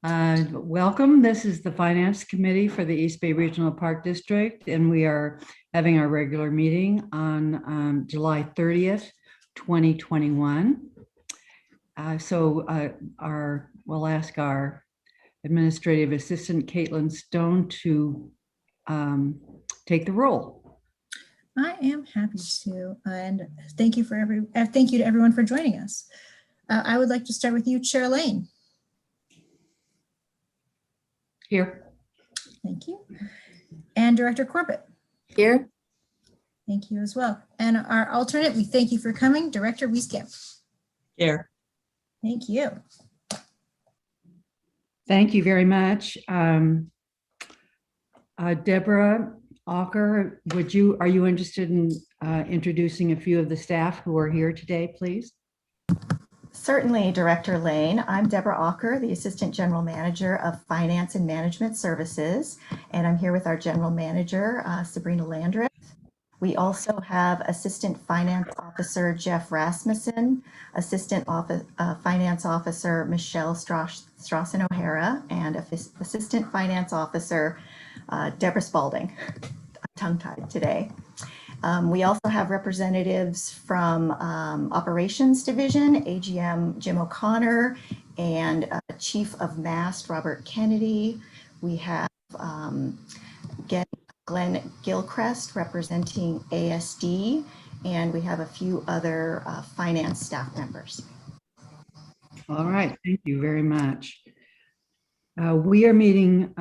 Welcome. This is the Finance Committee for the East Bay Regional Park District, and we are having our regular meeting on July 30th, 2021. We'll ask our Administrative Assistant, Caitlin Stone, to take the roll. I am happy to, and thank you to everyone for joining us. I would like to start with you, Chair Lane. Here. Thank you. And Director Corbett. Here. Thank you as well. And our alternate, we thank you for coming, Director Wieskamp. Here. Thank you. Thank you very much. Deborah Ocker, are you interested in introducing a few of the staff who are here today, please? Certainly, Director Lane. I'm Deborah Ocker, the Assistant General Manager of Finance and Management Services, and I'm here with our General Manager, Sabrina Landreth. We also have Assistant Finance Officer Jeff Rasmussen, Assistant Finance Officer Michelle Strassen O'Hara, and Assistant Finance Officer Deborah Spalding. I'm tongue-tied today. We also have representatives from Operations Division, AGM Jim O'Connor, and Chief of MAST Robert Kennedy. We have Glenn Gilchrist representing ASD, and we have a few other finance staff members. All right, thank you very much. We are meeting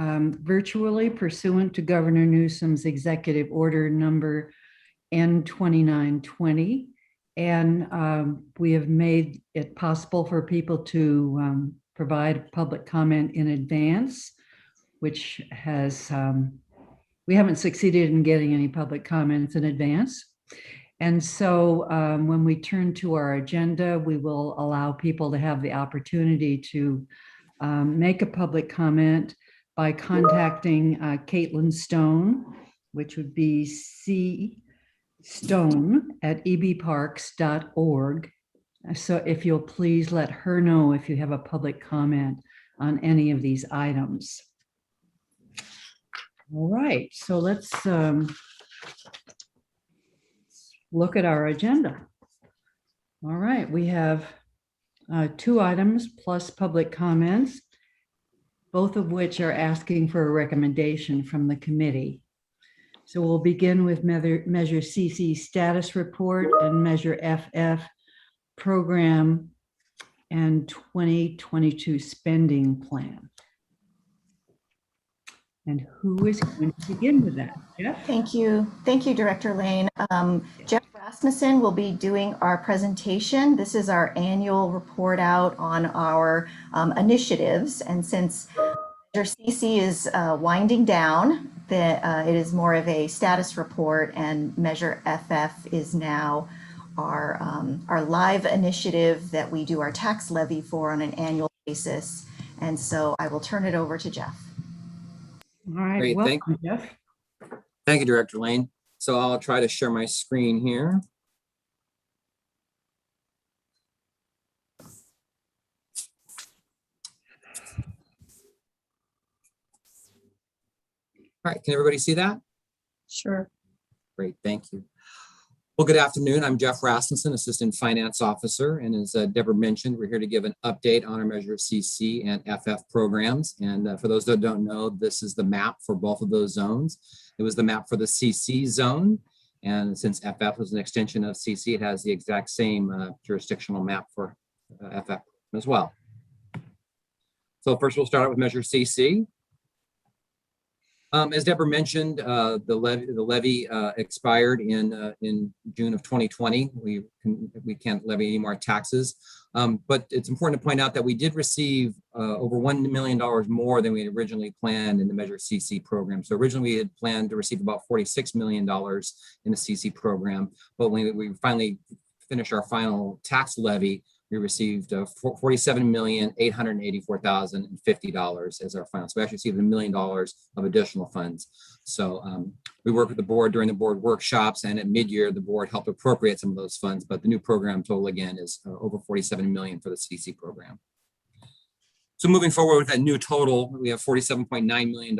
virtually pursuant to Governor Newsom's Executive Order number N2920, and we have made it possible for people to provide public comment in advance, which has we haven't succeeded in getting any public comments in advance. And so when we turn to our agenda, we will allow people to have the opportunity to make a public comment by contacting Caitlin Stone, which would be cstone@ebparks.org. So if you'll please let her know if you have a public comment on any of these items. All right, so let's look at our agenda. All right, we have 2 items plus public comments, both of which are asking for a recommendation from the committee. So we'll begin with Measure CC status report and Measure FF program and 2022 spending plan. And who is going to begin with that? Jeff? Thank you, Director Lane. Jeff Rasmussen will be doing our presentation. This is our annual report out on our initiatives, and since Measure CC is winding down, it is more of a status report, and Measure FF is now our live initiative that we do our tax levy for on an annual basis. And so I will turn it over to Jeff. All right, great. welcome, Jeff. Thank you, Director Lane. So I'll try to share my screen here. All right, can everybody see that? Sure. Great, thank you. Well, good afternoon. I'm Jeff Rasmussen, Assistant Finance Officer. And as Deborah mentioned, we're here to give an update on our Measure CC and FF programs. And for those that don't know, this is the map for both of those zones. It was the map for the CC zone. And since FF was an extension of CC, it has the exact same jurisdictional map for FF as well. So first we'll start out with Measure CC. As Deborah mentioned, the levy expired in June of 2020. We can't levy any more taxes, but it's important to point out that we did receive over $1 million more than we had originally planned in the Measure CC program. So originally we had planned to receive about $46 million in the CC program, but when we finally finished our final tax levy, we received $47,884,050 as our final. So we actually received $1 million of additional funds. So we worked with the board during the board workshops, and at mid-year, the board helped appropriate some of those funds, but the new program total again is over $47 million for the CC program. So moving forward with that new total, we have $47.9 million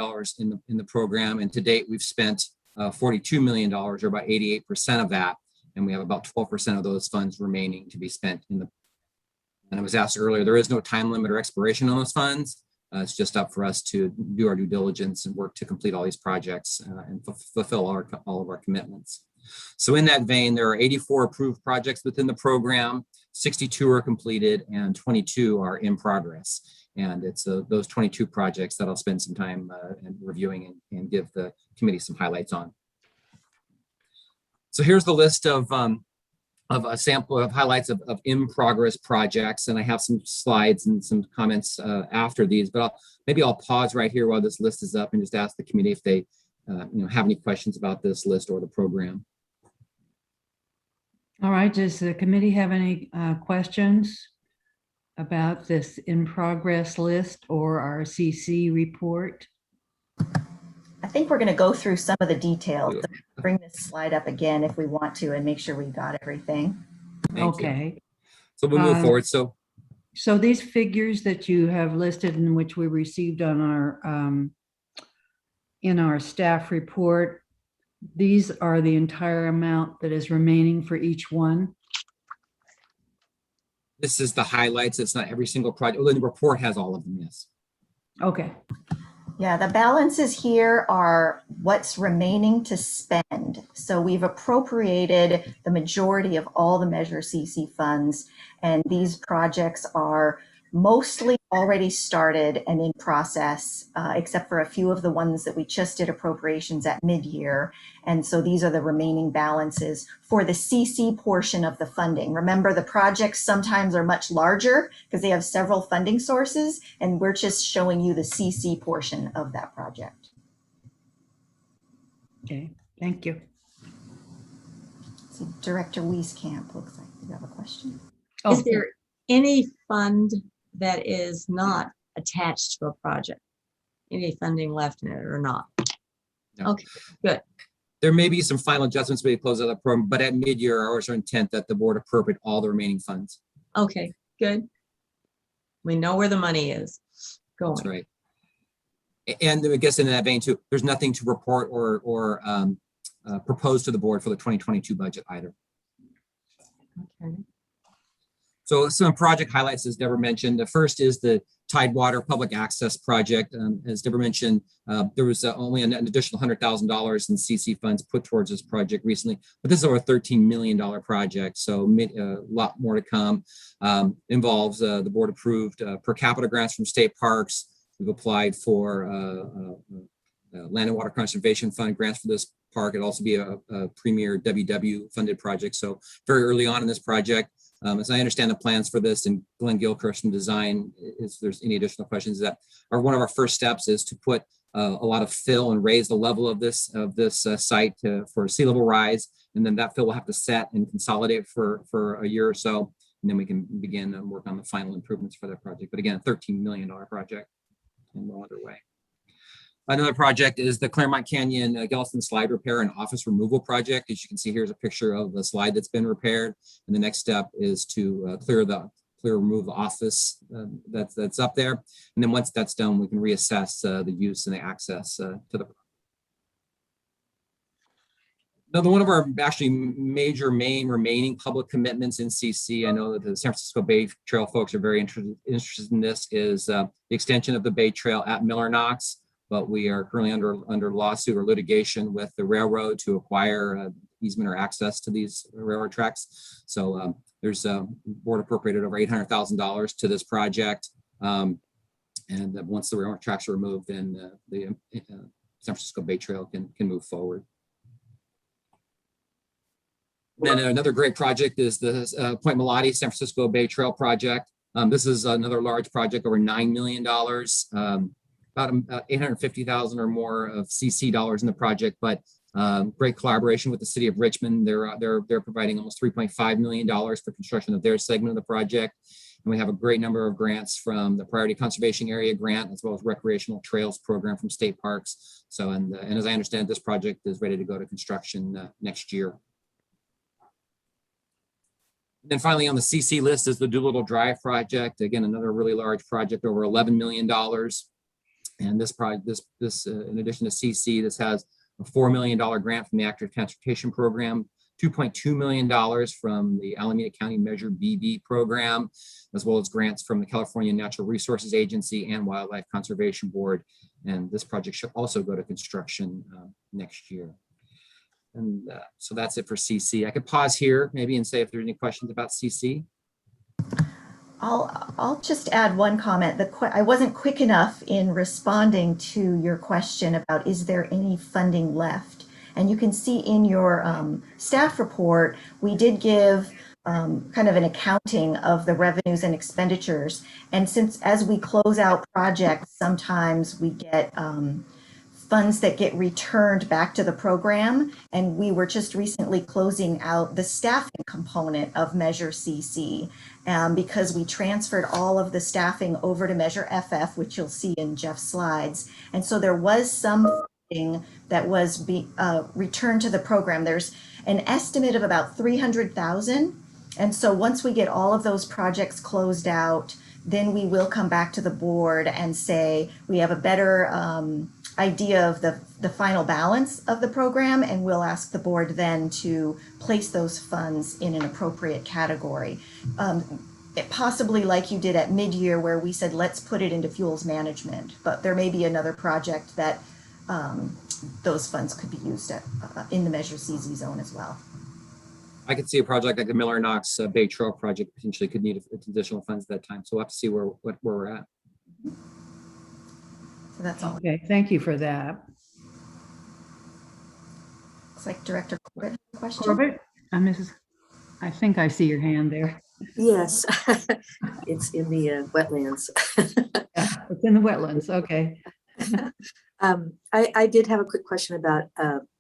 in the program, and to date we've spent $42 million, or about 88% of that, and we have about 12% of those funds remaining to be spent in the. And I was asked earlier, there is no time limit or expiration on those funds. It's just up for us to do our due diligence and work to complete all these projects and fulfill all of our commitments. So in that vein, there are 84 approved projects within the program, 62 are completed, and 22 are in progress. And it's those 22 projects that I'll spend some time reviewing and give the committee some highlights on. So here's the list of a sample of highlights of in progress projects. And I have some slides and some comments after these, but maybe I'll pause right here while this list is up and just ask the committee if they have any questions about this list or the program. All right, does the committee have any questions about this in progress list or our CC report? I think we're going to go through some of the details. Bring this slide up again if we want to and make sure we got everything. Thank you. Okay. So we'll move forward. So these figures that you have listed and which we received on our in our staff report, these are the entire amount that is remaining for each one? This is the highlights. It's not every single project. Well, the report has all of them, yes. Okay. Yeah, the balances here are what's remaining to spend. So we've appropriated the majority of all the Measure CC funds, and these projects are mostly already started and in process, except for a few of the ones that we just did appropriations at mid-year. And so these are the remaining balances for the CC portion of the funding. Remember, the projects sometimes are much larger because they have several funding sources, and we're just showing you the CC portion of that project. Okay, thank you. So Director Wieskamp, looks like you have a question. Is there any fund that is not attached to a project? Any funding left in it or not? No. Okay, good. There may be some final adjustments to close out the program, but at mid-year, our intent that the board appropriate all the remaining funds. Okay, good. We know where the money is going. That's right. And I guess in that vein too, there's nothing to report or propose to the board for the 2022 budget either. Okay. So some project highlights, as Deborah mentioned. The first is the Tidewater Public Access Project. As Deborah mentioned, there was only an additional $100,000 in CC funds put towards this project recently, but this is over a $13 million project, so a lot more to come. Involves the board approved per capita grants from state parks. We've applied for Land and Water Conservation Fund grants for this park. It'll also be a premier WW funded project, so very early on in this project. As I understand the plans for this, and Glenn Gilchrist from design, if there's any additional questions, that one of our first steps is to put a lot of fill and raise the level of this site for sea level rise, and then that fill will have to set and consolidate for a year or so, and then we can begin and work on the final improvements for that project. But again, a $13 million project and well underway. Another project is the Claremont Canyon Gelston Slide Repair and Office Removal Project. As you can see, here's a picture of the slide that's been repaired. And the next step is to remove the office that's up there. And then once that's done, we can reassess the use and the access to the. Another one of our actually major main remaining public commitments in CC, I know that the San Francisco Bay Trail folks are very interested in this, is the extension of the Bay Trail at Miller Knox. But we are currently under lawsuit or litigation with the railroad to acquire easement or access to these railroad tracks. So there's a board appropriated over $800,000 to this project. And once the railroad tracks are removed, then the San Francisco Bay Trail can move forward. Then another great project is the Point Melati San Francisco Bay Trail project. This is another large project, over $9 million. About 850,000 or more of CC dollars in the project, but great collaboration with the city of Richmond. They're providing almost $3.5 million for construction of their segment of the project. And we have a great number of grants from the Priority Conservation Area Grant, as well as Recreational Trails Program from state parks. So, and as I understand, this project is ready to go to construction next year. Then finally on the CC list is the Doolittle Drive project. Again, another really large project, over $11 million. And this project, in addition to CC, this has a $4 million grant from the Active Transportation Program, $2.2 million from the Alameda County Measure BB program, as well as grants from the California Natural Resources Agency and Wildlife Conservation Board. And this project should also go to construction next year. And so that's it for CC. I could pause here maybe and say if there's any questions about CC. I'll just add one comment. I wasn't quick enough in responding to your question about is there any funding left? And you can see in your staff report, we did give kind of an accounting of the revenues and expenditures. And since as we close out projects, sometimes we get funds that get returned back to the program. And we were just recently closing out the staffing component of Measure CC because we transferred all of the staffing over to Measure FF, which you'll see in Jeff's slides. And so there was some funding that was returned to the program. There's an estimate of about 300,000. And so once we get all of those projects closed out, then we will come back to the board and say we have a better idea of the final balance of the program, and we'll ask the board then to place those funds in an appropriate category. Possibly like you did at mid-year where we said, let's put it into fuels management, but there may be another project that those funds could be used at, in the Measure CZ zone as well. I could see a project like the Miller Knox Bay Trail project potentially could need additional funds at that time. So we'll have to see where we're at. So that's all. Okay, thank you for that. Looks like Director Corbett has a question. Corbett, I think I see your hand there. Yes, it's in the wetlands. Yeah, it's in the wetlands, okay. I did have a quick question about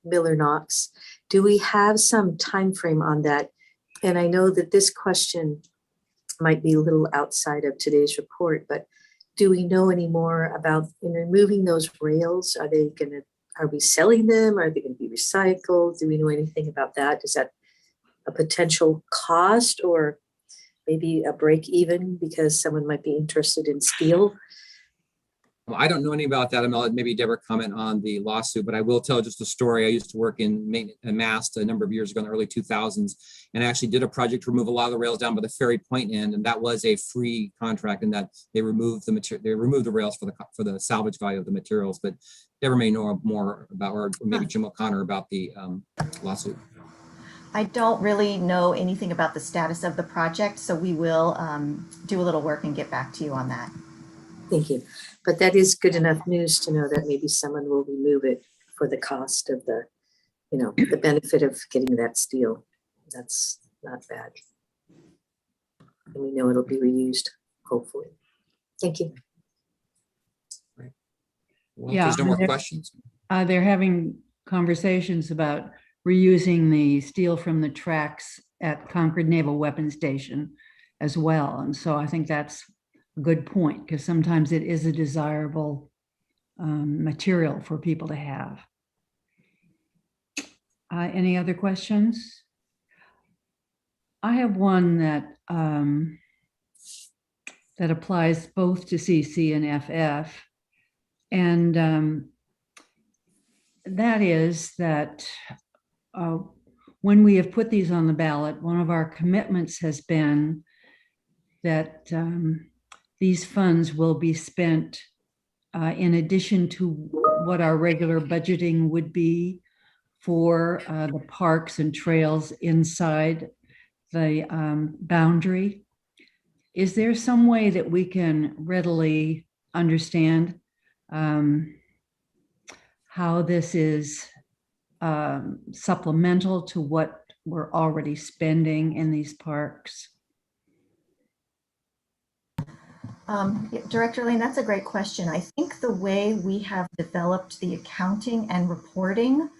Miller Knox. Do we have some time frame on that? And I know that this question might be a little outside of today's report, but do we know any more about in removing those rails? Are we selling them? Are they going to be recycled? Do we know anything about that? Is that a potential cost or maybe a break even because someone might be interested in steel? Well, I don't know any about that. I'll let maybe Deborah comment on the lawsuit, but I will tell just a story. I used to work in MAST a number of years ago in the early 2000s, and I actually did a project to remove a lot of the rails down by the Ferry Point end, and that was a free contract in that they removed the material, they removed the rails for the salvage value of the materials. But Deborah may know more about, or maybe Jim O'Connor about the lawsuit. I don't really know anything about the status of the project, so we will do a little work and get back to you on that. Thank you. But that is good enough news to know that maybe someone will remove it for the cost of the, the benefit of getting that steel. That's not bad. And we know it'll be reused, hopefully. Thank you. Right. Well, Yeah, if there's no more questions. They're having conversations about reusing the steel from the tracks at Concord Naval Weapons Station as well. And so I think that's a good point, because sometimes it is a desirable material for people to have. Any other questions? I have one that that applies both to CC and FF, and that is that when we have put these on the ballot, one of our commitments has been that these funds will be spent in addition to what our regular budgeting would be for the parks and trails inside the boundary. Is there some way that we can readily understand how this is supplemental to what we're already spending in these parks? Director Lane, that's a great question. I think the way we have developed the accounting and reporting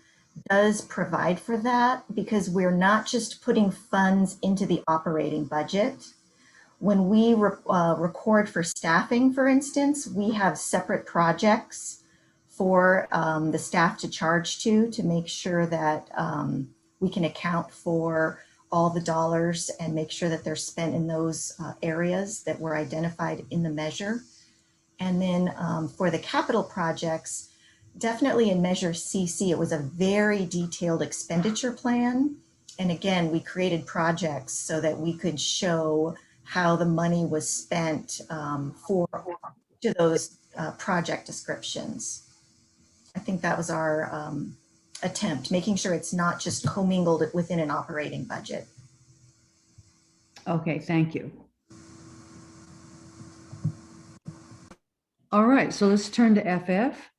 does provide for that, because we're not just putting funds into the operating budget. When we record for staffing, for instance, we have separate projects for the staff to charge to make sure that we can account for all the dollars and make sure that they're spent in those areas that were identified in the measure. And then for the capital projects, definitely in Measure CC, it was a very detailed expenditure plan. And again, we created projects so that we could show how the money was spent for each of those project descriptions. I think that was our attempt, making sure it's not just commingled within an operating budget. Okay, thank you. All right, so let's turn to FF.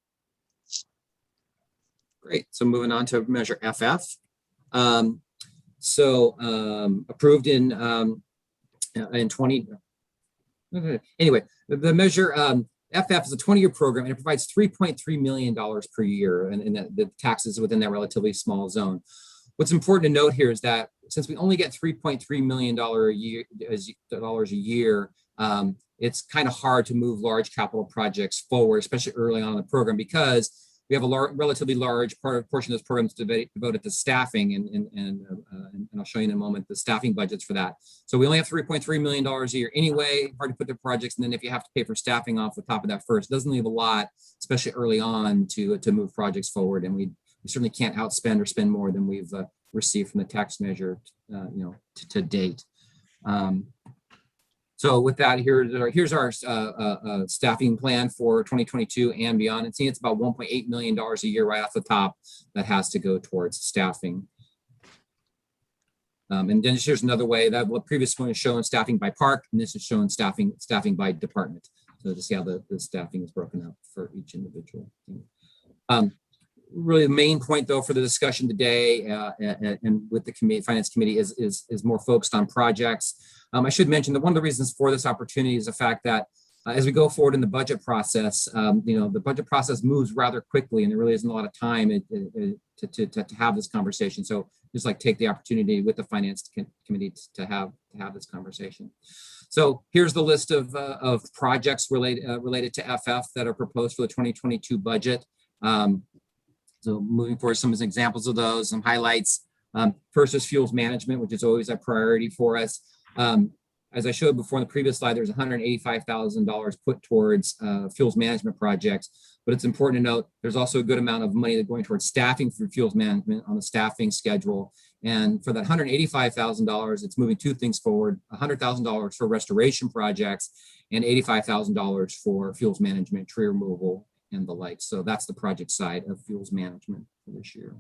Great. So moving on to Measure FF. Approved in 20. Anyway, the measure FF is a 20-year program, and it provides $3.3 million per year, and the taxes within that relatively small zone. What's important to note here is that since we only get $3.3 million a year, it's kind of hard to move large capital projects forward, especially early on in the program, because we have a relatively large portion of this program is devoted to staffing, and I'll show you in a moment the staffing budgets for that. So we only have $3.3 million a year anyway, hard to put the projects, and then if you have to pay for staffing off the top of that first, it doesn't leave a lot, especially early on, to move projects forward, and we certainly can't outspend or spend more than we've received from the tax measure, to date. So with that, here's our staffing plan for 2022 and beyond. And see, it's about $1.8 million a year right off the top that has to go towards staffing. And then here's another way that what previous one is showing staffing by park, and this is showing staffing by department. So to see how the staffing is broken up for each individual. Really the main point though for the discussion today and with the finance committee is more focused on projects. I should mention that one of the reasons for this opportunity is the fact that as we go forward in the budget process, the budget process moves rather quickly, and there really isn't a lot of time to have this conversation. So just like take the opportunity with the finance committee to have this conversation. So here's the list of projects related to FF that are proposed for the 2022 budget. So moving forward, some examples of those, some highlights. First is fuels management, which is always a priority for us. As I showed before in the previous slide, there's $185,000 put towards fuels management projects, but it's important to note there's also a good amount of money that's going towards staffing for fuels management on the staffing schedule. And for that $185,000, it's moving two things forward: $100,000 for restoration projects and $85,000 for fuels management, tree removal, and the like. So that's the project side of fuels management for this year.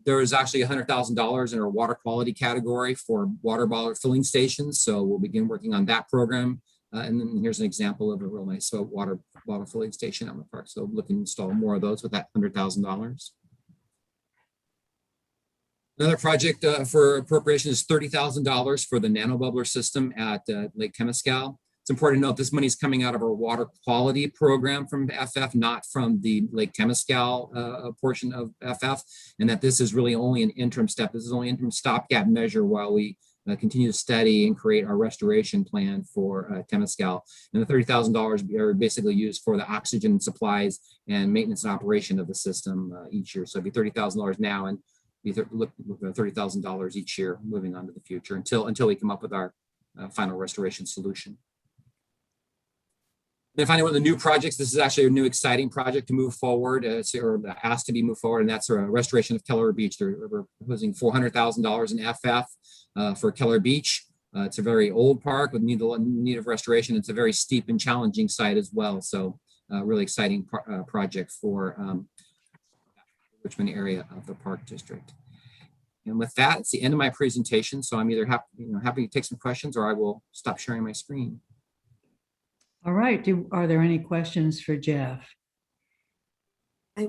There is actually $100,000 in our water quality category for water bottle filling stations. So we'll begin working on that program. And then here's an example of a real nice water bottle filling station on the park. So looking to install more of those with that $100,000. Another project for appropriation is $30,000 for the nanobubbler system at Lake Temescal. It's important to note this money is coming out of our water quality program from FF, not from the Lake Temescal portion of FF, and that this is really only an interim step. This is only an interim stopgap measure while we continue to study and create our restoration plan for Temescal. And the $30,000 are basically used for the oxygen supplies and maintenance and operation of the system each year. So it'd be $30,000 now, and we look at $30,000 each year moving on to the future until we come up with our final restoration solution. Then finally, one of the new projects, this is actually a new exciting project to move forward, or asked to be moved forward, and that's a restoration of Keller Beach. We're proposing $400,000 in FF for Keller Beach. It's a very old park with need of restoration. It's a very steep and challenging site as well. So really exciting project for the Richmond area of the Park District. And with that, it's the end of my presentation. So I'm either happy to take some questions, or I will stop sharing my screen. All right, are there any questions for Jeff? I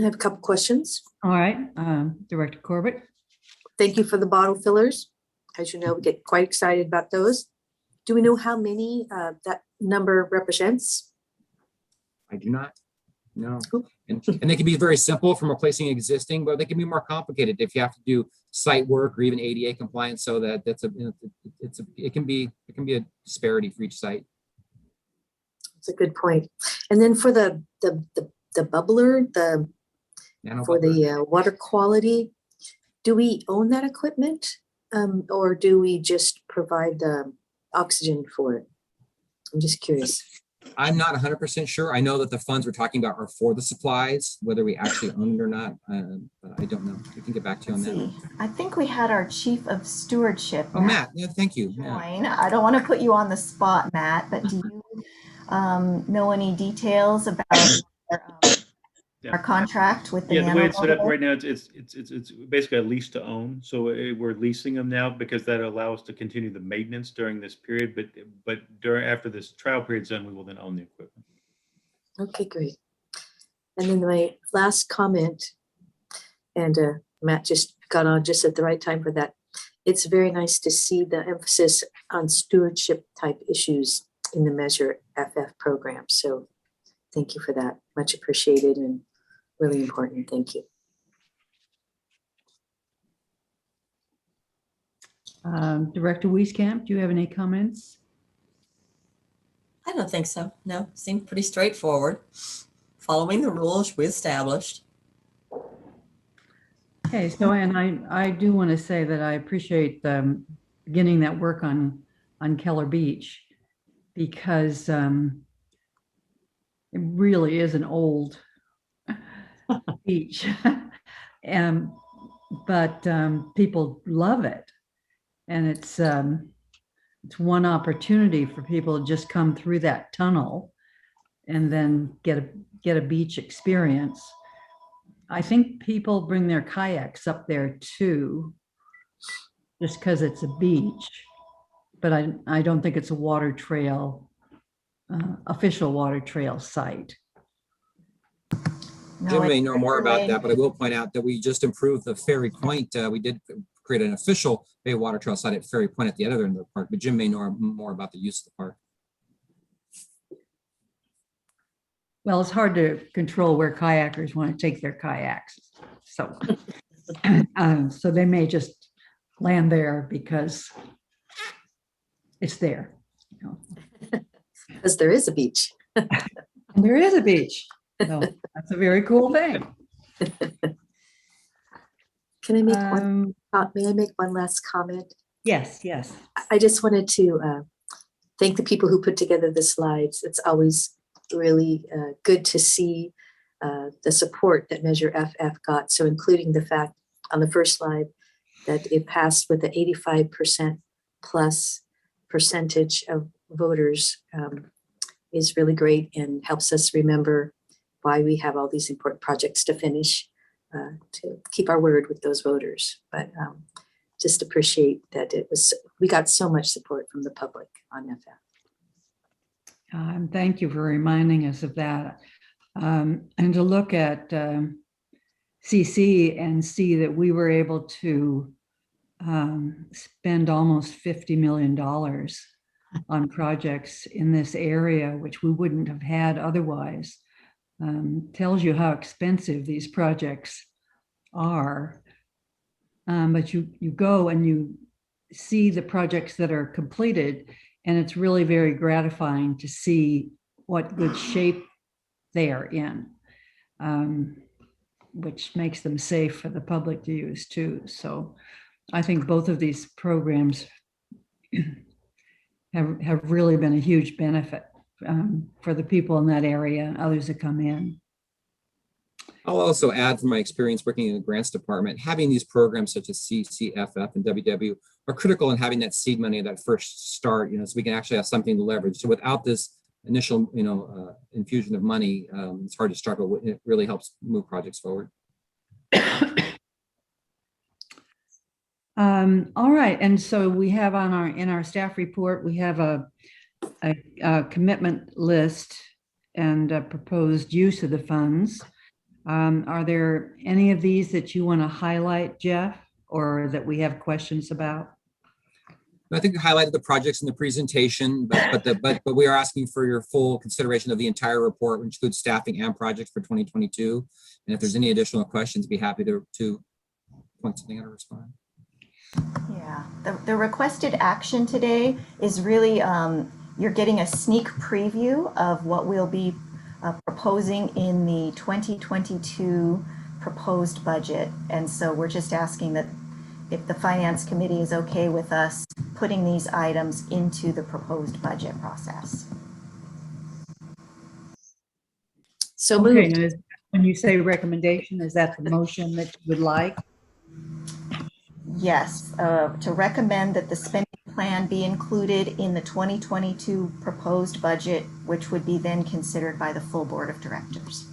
have a couple questions. All right, Director Corbett. Thank you for the bottle fillers. As you know, we get quite excited about those. Do we know how many that number represents? I do not. No. And they can be very simple from replacing existing, but they can be more complicated if you have to do site work or even ADA compliance. So it can be a disparity for each site. That's a good point. And then for the bubbler, for the water quality, do we own that equipment? Or do we just provide the oxygen for it? I'm just curious. I'm not 100% sure. I know that the funds we're talking about are for the supplies, whether we actually own it or not. But I don't know. We can get back to you on Let's that. see. I think we had our chief of stewardship. Oh, Matt. Yeah, thank you. Matt. Join. I don't want to put you on the spot, Matt, but do you know any details about our contract with the Yeah, the way it's set up nano- right now, it's basically a lease to own. So we're leasing them now because that allows us to continue the maintenance during this period. But after this trial period's done, we will then own the equipment. Okay, great. And then my last comment, and Matt just got on just at the right time for that. It's very nice to see the emphasis on stewardship type issues in the Measure FF program. So thank you for that. Much appreciated and really important. Thank you. Director Wieskamp, do you have any comments? I don't think so. No, seemed pretty straightforward. Following the rules we established. Okay, so and I do want to say that I appreciate beginning that work on Keller Beach, because it really is an old beach, but people love it, and it's one opportunity for people to just come through that tunnel and then get a beach experience. I think people bring their kayaks up there too, just because it's a beach, but I don't think it's a water trail, official water trail site. No, Jim I may know more about think that, but I will point out that we just improved the Ferry Point. We did create an official Bay Water Trail site at Ferry Point at the other end of the park, but Jim may know more about the use of the park. Well, it's hard to control where kayakers want to take their kayaks. So, so they may just land there because it's there. You know. Because there is a beach. And there is a beach. So that's a very cool thing. Can I make may I make one last comment? Yes, yes. I just wanted to thank the people who put together the slides. It's always really good to see the support that Measure FF got. So including the fact on the first slide that it passed with the 85% plus percentage of voters is really great and helps us remember why we have all these important projects to finish, to keep our word with those voters. But just appreciate that we got so much support from the public on FF. Thank you for reminding us of that. And to look at CC and see that we were able to spend almost $50 million on projects in this area, which we wouldn't have had otherwise, tells you how expensive these projects are. But you go and you see the projects that are completed, and it's really very gratifying to see what good shape they are in, which makes them safe for the public to use too. So I think both of these programs have really been a huge benefit for the people in that area and others that come in. I'll also add from my experience working in the grants department, having these programs such as CCFF and WW are critical in having that seed money, that first start, so we can actually have something to leverage. So without this initial, infusion of money, it's hard to start, but it really helps move projects forward. All right, and so we have in our staff report, we have a commitment list and a proposed use of the funds. Are there any of these that you want to highlight, Jeff, or that we have questions about? I think you highlighted the projects in the presentation, but we are asking for your full consideration of the entire report, which includes staffing and projects for 2022. And if there's any additional questions, be happy to point something out or respond. Yeah, the requested action today is really, you're getting a sneak preview of what we'll be proposing in the 2022 proposed budget. And so we're just asking that if the Finance Committee is okay with us putting these items into the proposed budget process. So Okay, moved. and when you say recommendation, is that the motion that you would like? Yes, to recommend that the spending plan be included in the 2022 proposed budget, which would be then considered by the full Board of Directors.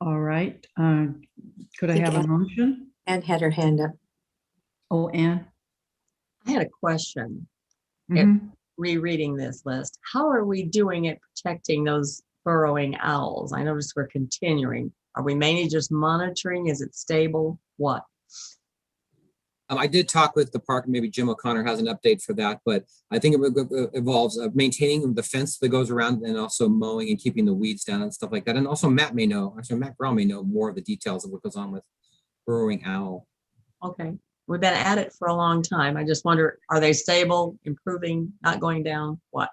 All right. Could I think have a motion? Anne had her hand up. Oh, Ann? I had a question. Mhm. Rereading this list, how are we doing at protecting those burrowing owls? I noticed we're continuing. Are we mainly just monitoring? Is it stable? What? I did talk with the park, maybe Jim O'Connor has an update for that, but I think it involves maintaining the fence that goes around and also mowing and keeping the weeds down and stuff like that. And also Matt Brown may know more of the details of what goes on with burrowing owl. Okay, we've been at it for a long time. I just wonder, are they stable, improving, not going down? What?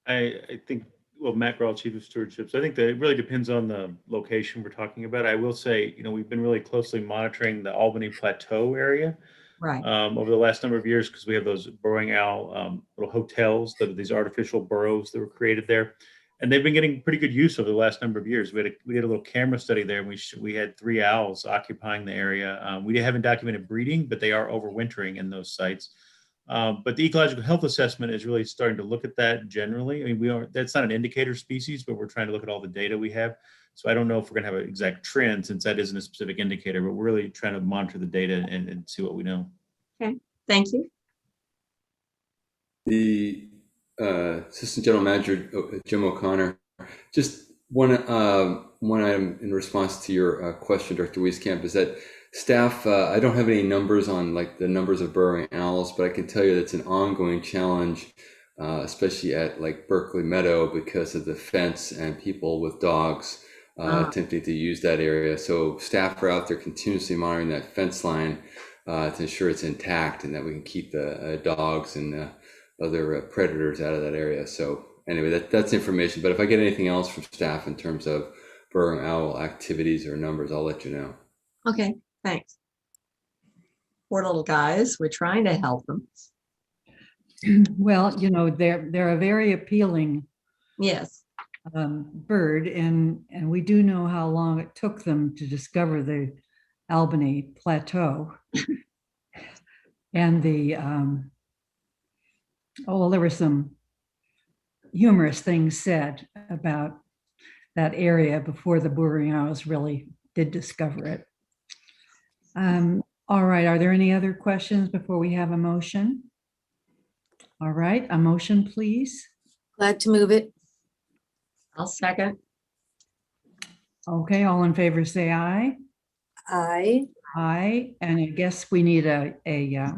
I think, well, Matt Grawl, Chief of Stewardship. So I think that it really depends on the location we're talking about. I will say, we've been really closely monitoring the Albany Plateau area Right. over the last number of years because we have those burrowing owl little hotels that are these artificial burrows that were created there. And they've been getting pretty good use over the last number of years. We did a little camera study there, and we had 3 owls occupying the area. We haven't documented breeding, but they are overwintering in those sites. But the ecological health assessment is really starting to look at that generally. I mean, that's not an indicator species, but we're trying to look at all the data we have. So I don't know if we're going to have an exact trend since that isn't a specific indicator, but we're really trying to monitor the data and see what we know. Okay, thank you. The Assistant General Manager, Jim O'Connor, just one item in response to your question, Director Wieskamp, is that staff, I don't have any numbers on like the numbers of burrowing owls, but I can tell you that's an ongoing challenge, especially at like Berkeley Meadow because of the fence and people with dogs attempting to use that area. So staff are out there continuously monitoring that fence line to ensure it's intact and that we can keep the dogs and other predators out of that area. So anyway, that's information. But if I get anything else from staff in terms of burrowing owl activities or numbers, I'll let you know. Okay, thanks. Poor little guys, we're trying to help them. Well, they're a very appealing Yes. bird, and we do know how long it took them to discover the Albany Plateau. And there were some humorous things said about that area before the burrowing owls really did discover it. All right, are there any other questions before we have a motion? All right, a motion, please. Glad to move it. I'll second. Okay, all in favor say aye. Aye. Aye, and I guess we need a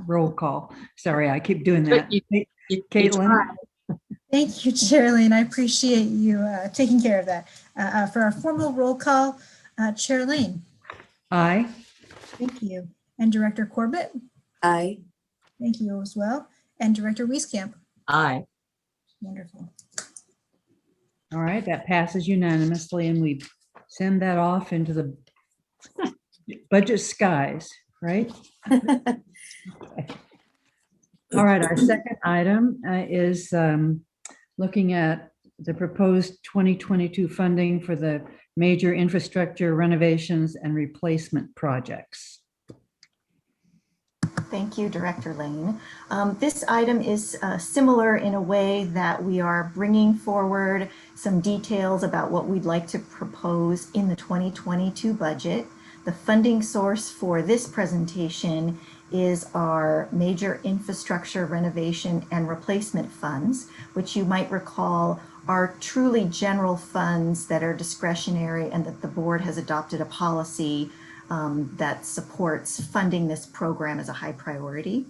roll call. Sorry, I keep doing that. You Caitlin? try. Thank you, Chairlene. I appreciate you taking care of that. For our formal roll call, Chair Lane. Aye. Thank you. And Director Corbett. Aye. Thank you as well. And Director Wieskamp. Aye. Wonderful. All right, that passes unanimously, and we send that off into the budget skies, right? All right, our second item is looking at the proposed 2022 funding for the major infrastructure renovations and replacement projects. Thank you, Director Lane. This item is similar in a way that we are bringing forward some details about what we'd like to propose in the 2022 budget. The funding source for this presentation is our major infrastructure renovation and replacement funds, which you might recall are truly general funds that are discretionary and that the board has adopted a policy that supports funding this program as a high priority.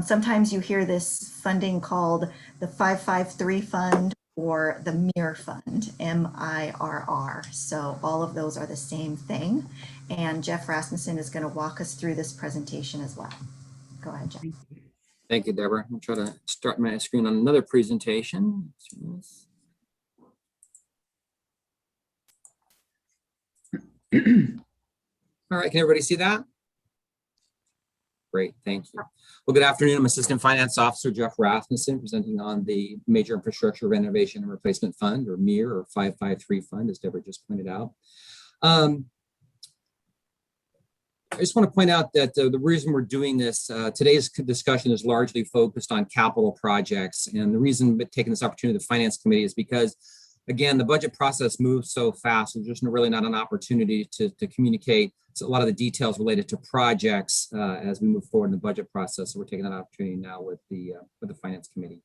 Sometimes you hear this funding called the 553 fund or the MIRR fund, MIRR. So all of those are the same thing. And Jeff Rasmussen is going to walk us through this presentation as well. Go ahead, Jeff. Thank you, Deborah. I'll try to start my screen on another presentation. All right, can everybody see that? Great, thank you. Well, good afternoon. I'm Assistant Finance Officer Jeff Rasmussen, presenting on the Major Infrastructure Renovation and Replacement Fund, or MIRR, or 553 Fund, as Deborah just pointed out. I just want to point out that the reason we're doing this, today's discussion is largely focused on capital projects. And the reason we're taking this opportunity to the Finance Committee is because, again, the budget process moves so fast. There's just really not an opportunity to communicate a lot of the details related to projects as we move forward in the budget process. So we're taking that opportunity now with the Finance Committee.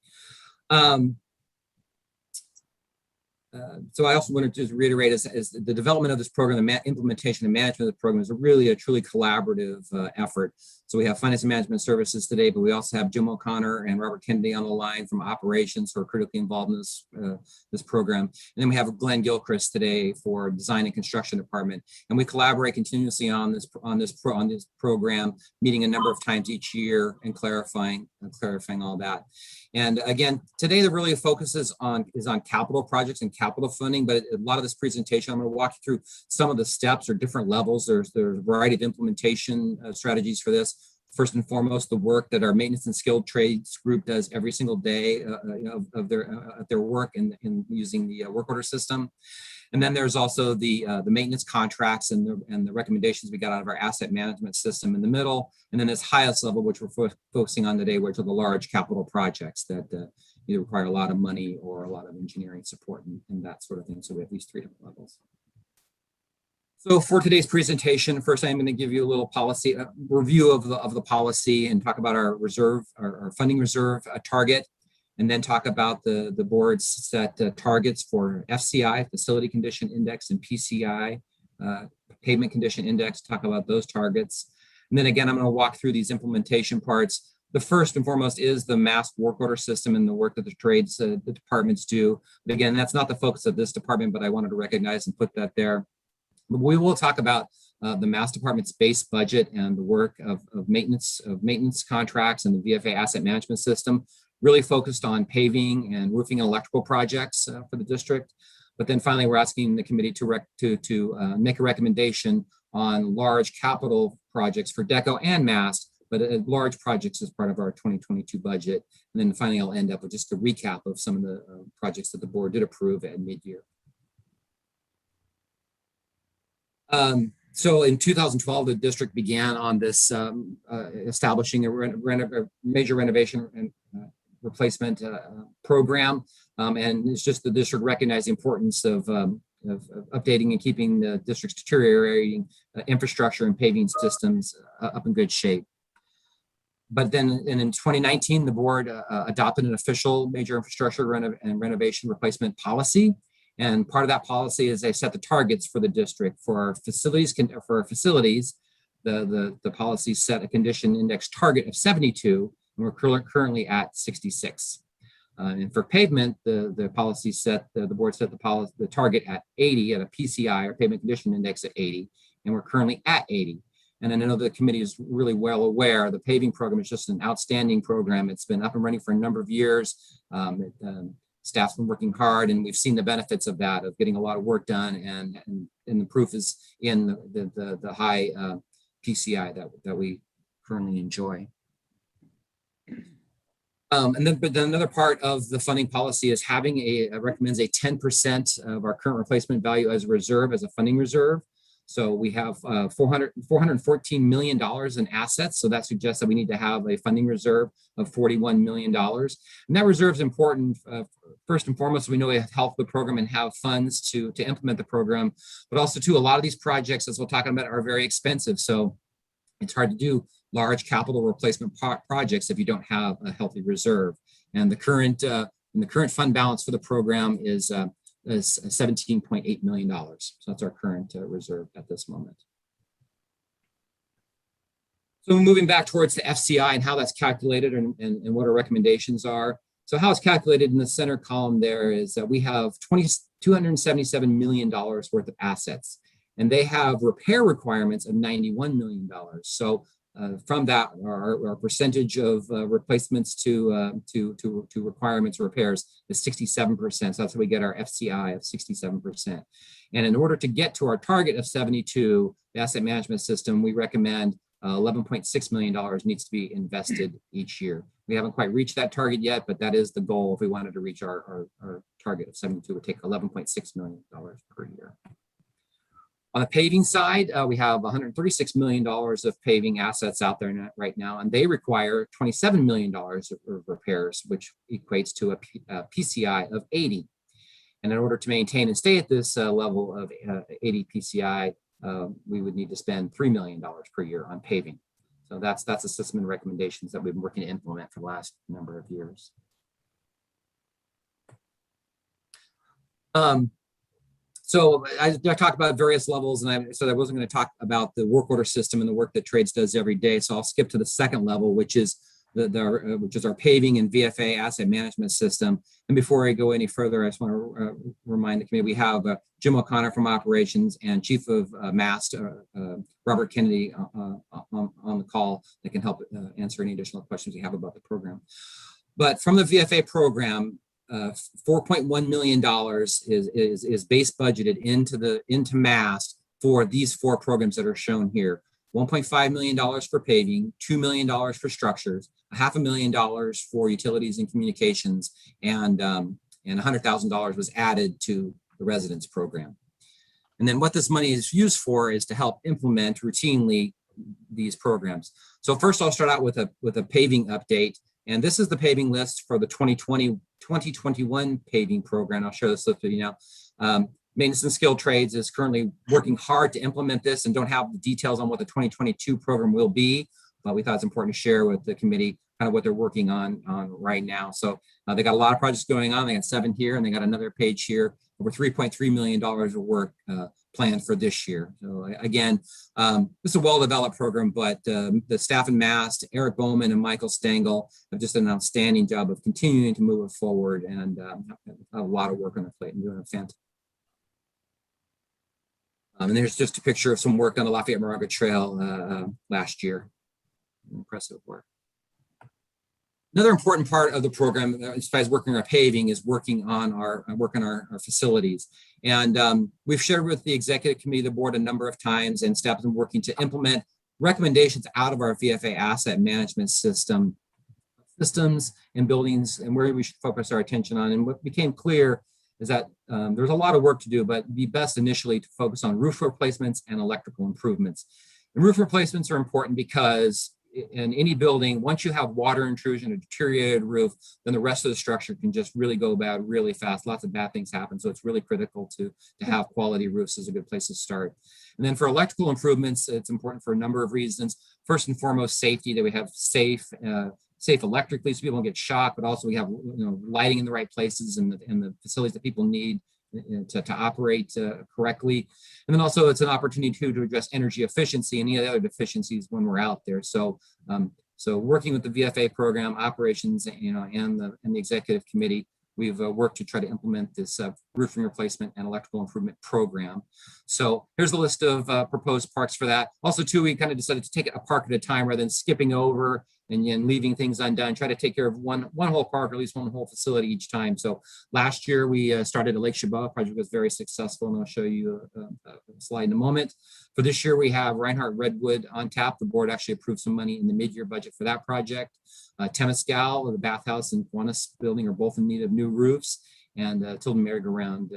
So I also want to just reiterate is the development of this program, the implementation and management of the program is a truly collaborative effort. So we have Finance and Management Services today, but we also have Jim O'Connor and Robert Kennedy on the line from operations who are critically involved in this program. And then we have Glenn Gilchrist today for Design and Construction Department. And we collaborate continuously on this program, meeting a number of times each year and clarifying all that. And again, today the really focus is on capital projects and capital funding, but a lot of this presentation, I'm going to walk you through some of the steps or different levels. There's a variety of implementation strategies for this. First and foremost, the work that our maintenance and skilled trades group does every single day of their work in using the work order system. And then there's also the maintenance contracts and the recommendations we got out of our asset management system in the middle. And then this highest level, which we're focusing on today, which are the large capital projects that either require a lot of money or a lot of engineering support and that sort of thing. So we have these three different levels. So for today's presentation, first I'm going to give you a little policy review of the policy and talk about our reserve, our funding reserve target, and then talk about the board's set targets for FCI, Facility Condition Index, and PCI, Pavement Condition Index, talk about those targets. And then again, I'm going to walk through these implementation parts. The first and foremost is the mass work order system and the work that the trades, the departments do. But again, that's not the focus of this department, but I wanted to recognize and put that there. We will talk about the Mass Department's base budget and the work of maintenance contracts and the VFA asset management system, really focused on paving and roofing and electrical projects for the district. But then finally, we're asking the committee to make a recommendation on large capital projects for DECO and MAST, but large projects as part of our 2022 budget. And then finally, I'll end up with just a recap of some of the projects that the board did approve at mid-year. So in 2012, the district began on this establishing a major renovation and replacement program. And it's just the district recognized the importance of updating and keeping the district's deteriorating infrastructure and paving systems up in good shape. But then in 2019, the board adopted an official major infrastructure and renovation replacement policy. And part of that policy is they set the targets for the district for our facilities. The policy set a condition index target of 72, and we're currently at 66. And for pavement, the policy set the board set the target at 80 at a PCI or pavement condition index at 80, and we're currently at 80. And I know the committee is really well aware the paving program is just an outstanding program. It's been up and running for a number of years. Staff's been working hard, and we've seen the benefits of that, of getting a lot of work done, and the proof is in the high PCI that we currently enjoy. But then another part of the funding policy is recommends a 10% of our current replacement value as a reserve, as a funding reserve. So we have $414 million in assets. So that suggests that we need to have a funding reserve of $41 million. And that reserve is important. First and foremost, we know we have help the program and have funds to implement the program. But also, too, a lot of these projects, as we'll talk about, are very expensive. So it's hard to do large capital replacement projects if you don't have a healthy reserve. And the current fund balance for the program is $17.8 million. So that's our current reserve at this moment. So moving back towards the FCI and how that's calculated and what our recommendations are. So how it's calculated in the center column there is that we have $277 million worth of assets, and they have repair requirements of $91 million. So from that, our percentage of replacements to requirements or repairs is 67%. So that's how we get our FCI of 67%. And in order to get to our target of 72, the asset management system, we recommend $11.6 million needs to be invested each year. We haven't quite reached that target yet, but that is the goal. If we wanted to reach our target of 72, it would take $11.6 million per year. On the paving side, we have $136 million of paving assets out there right now, and they require $27 million of repairs, which equates to a PCI of 80. And in order to maintain and stay at this level of 80 PCI, we would need to spend $3 million per year on paving. So that's the system and recommendations that we've been working to implement for the last number of years. So I talked about various levels, and I said I wasn't going to talk about the work order system and the work that trades does every day. So I'll skip to the second level, which is our paving and VFA asset management system. And before I go any further, I just want to remind the committee we have Jim O'Connor from operations and Chief of Mast, Robert Kennedy, on the call that can help answer any additional questions you have about the program. But from the VFA program, $4.1 million is base budgeted into MAST for these four programs that are shown here. $1.5 million for paving, $2 million for structures, $500,000 for utilities and communications, and $100,000 was added to the residence program. And then what this money is used for is to help implement routinely these programs. So first I'll start out with a paving update. And this is the paving list for the 2020-2021 paving program. I'll show this to you now. Maintenance and Skilled Trades is currently working hard to implement this and don't have the details on what the 2022 program will be, but we thought it's important to share with the committee kind of what they're working on right now. So they got a lot of projects going on. They got 7 here, and they got another page here, over $3.3 million of work planned for this year. So again, this is a well-developed program, but the staff in MAST, Eric Bowman and Michael Stengel, have just done an outstanding job of continuing to move it forward, and a lot of work on their plate and doing a fantastic. And there's just a picture of some work on the Lafayette Moraga Trail last year. Impressive work. Another important part of the program, besides working on our paving, is working on our facilities. And we've shared with the executive committee, the board, a number of times, and staff has been working to implement recommendations out of our VFA asset management systems and buildings and where we should focus our attention on. And what became clear is that there's a lot of work to do, but it'd be best initially to focus on roof replacements and electrical improvements. And roof replacements are important because in any building, once you have water intrusion, a deteriorated roof, then the rest of the structure can just really go bad really fast. Lots of bad things happen. So it's really critical to have quality roofs is a good place to start. And then for electrical improvements, it's important for a number of reasons. First and foremost, safety, that we have safe electrically so people don't get shocked, but also we have lighting in the right places and the facilities that people need to operate correctly. And then also it's an opportunity too to address energy efficiency and any other deficiencies when we're out there. So working with the VFA program operations, and the executive committee, we've worked to try to implement this roofing replacement and electrical improvement program. So here's the list of proposed parks for that. Also too, we kind of decided to take it a park at a time rather than skipping over and leaving things undone. Try to take care of one whole park, or at least one whole facility each time. So last year we started at Lake Chabot. Project was very successful, and I'll show you a slide in a moment. For this year, we have Reinhardt Redwood on tap. The board actually approved some money in the mid-year budget for that project. Temescal, the bathhouse and Kiwanis building are both in need of new roofs, and Tilden Merry-Go-Round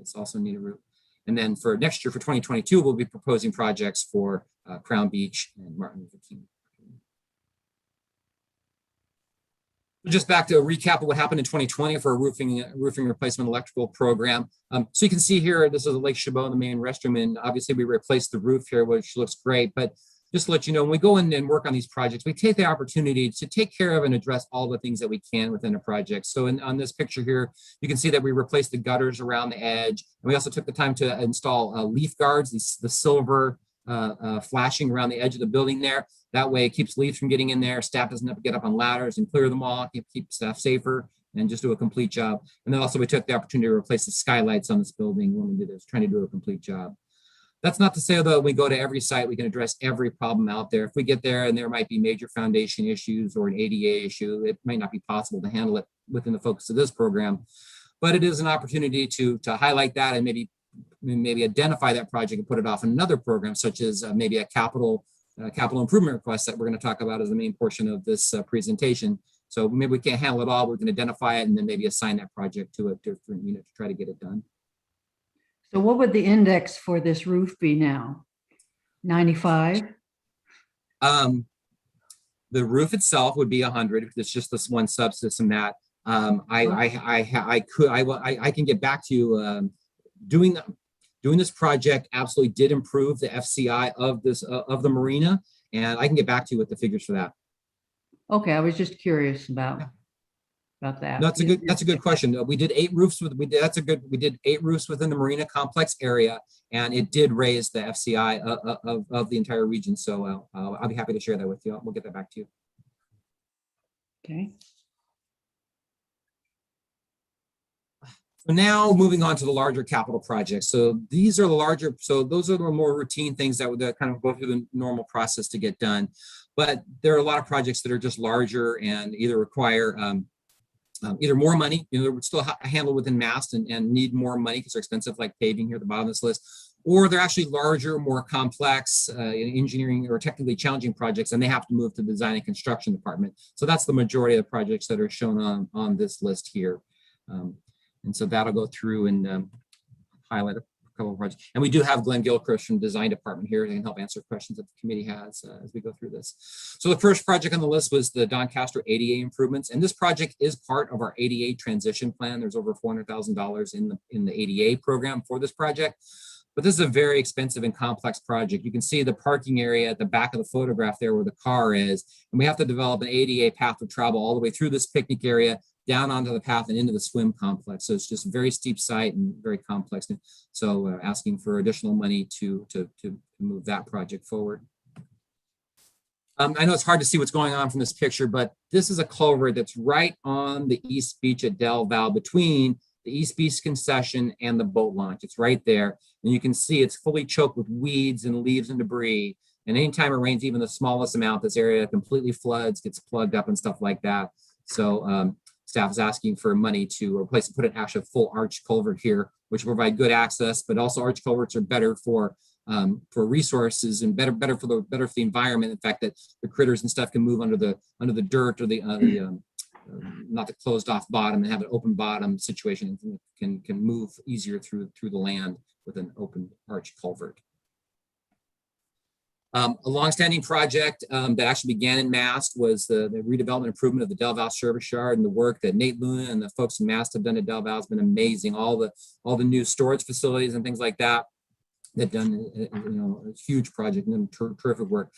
is also in need of roof. And then for next year, for 2022, we'll be proposing projects for Crown Beach and Martin Luther King. Just back to a recap of what happened in 2020 for a roofing replacement electrical program. So you can see here, this is a Lake Chabot, the main restroom, and obviously we replaced the roof here, which looks great. But just to let you know, when we go in and work on these projects, we take the opportunity to take care of and address all the things that we can within a project. So on this picture here, you can see that we replaced the gutters around the edge. And we also took the time to install leaf guards, the silver flashing around the edge of the building there. That way it keeps leaves from getting in there. Staff doesn't have to get up on ladders and clear them all, keep staff safer and just do a complete job. And then also we took the opportunity to replace the skylights on this building when we did this, trying to do a complete job. That's not to say though, we go to every site, we can address every problem out there. If we get there and there might be major foundation issues or an ADA issue, it might not be possible to handle it within the focus of this program. But it is an opportunity to highlight that and maybe identify that project and put it off in another program, such as maybe a capital improvement request that we're going to talk about as the main portion of this presentation. So maybe we can't handle it all, we can identify it and then maybe assign that project to a different unit to try to get it done. So what would the index for this roof be now? 95? The roof itself would be 100. It's just this one subsystem that I can get back to you. Doing this project absolutely did improve the FCI of the marina, and I can get back to you with the figures for that. Okay, I was just curious about that. No, that's a good question. We did 8 roofs we did 8 roofs within the marina complex area, and it did raise the FCI of the entire region. So I'll be happy to share that with you. We'll get that back to you. Okay. So now moving on to the larger capital projects. So these are the larger, so those are the more routine things that would kind of go through the normal process to get done. But there are a lot of projects that are just larger and either require either more money, they're still handled within MAST and need more money because they're expensive, like paving here at the bottom of this list, or they're actually larger, more complex engineering or technically challenging projects, and they have to move to the design and construction department. So that's the majority of the projects that are shown on this list here. And so that'll go through and highlight a couple of projects. And we do have Glenn Gilchrist from Design Department here. They can help answer questions that the committee has as we go through this. So the first project on the list was the Doncaster ADA improvements. And this project is part of our ADA transition plan. There's over $400,000 in the ADA program for this project. But this is a very expensive and complex project. You can see the parking area at the back of the photograph there where the car is. And we have to develop an ADA path of travel all the way through this picnic area, down onto the path and into the swim complex. So it's just a very steep site and very complex. So asking for additional money to move that project forward. I know it's hard to see what's going on from this picture, but this is a culvert that's right on the East Beach at Del Val between the East Beach concession and the boat launch. It's right there. And you can see it's fully choked with weeds and leaves and debris. And anytime it rains, even the smallest amount, this area completely floods, gets plugged up and stuff like that. So staff is asking for money to replace, put an actual full arch culvert here, which will provide good access, but also arch culverts are better for resources and better for the environment. In fact, that the critters and stuff can move under the dirt or the not the closed off bottom and have an open bottom situation, and can move easier through the land with an open arch culvert. A longstanding project that actually began in MAST was the redevelopment improvement of the Del Val Service Yard, and the work that Nate Luna and the folks in MAST have done at Del Val has been amazing. All the new storage facilities and things like that. They've done a huge project and terrific work.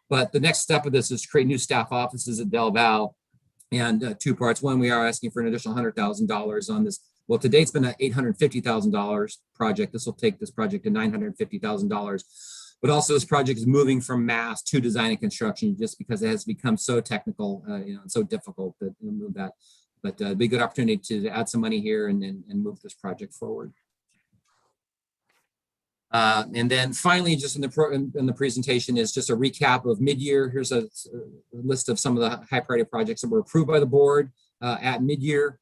But the next step of this is to create new staff offices at Del Val, and 2 parts. One, we are asking for an additional $100,000 on this. Well, to date, it's been an $850,000 project. This will take this project to $950,000. But also this project is moving from MAST to design and construction just because it has become so technical, and so difficult to move that. But it'd be a good opportunity to add some money here and move this project forward. And then finally, just in the presentation is just a recap of mid-year. Here's a list of some of the high priority projects that were approved by the board at mid-year.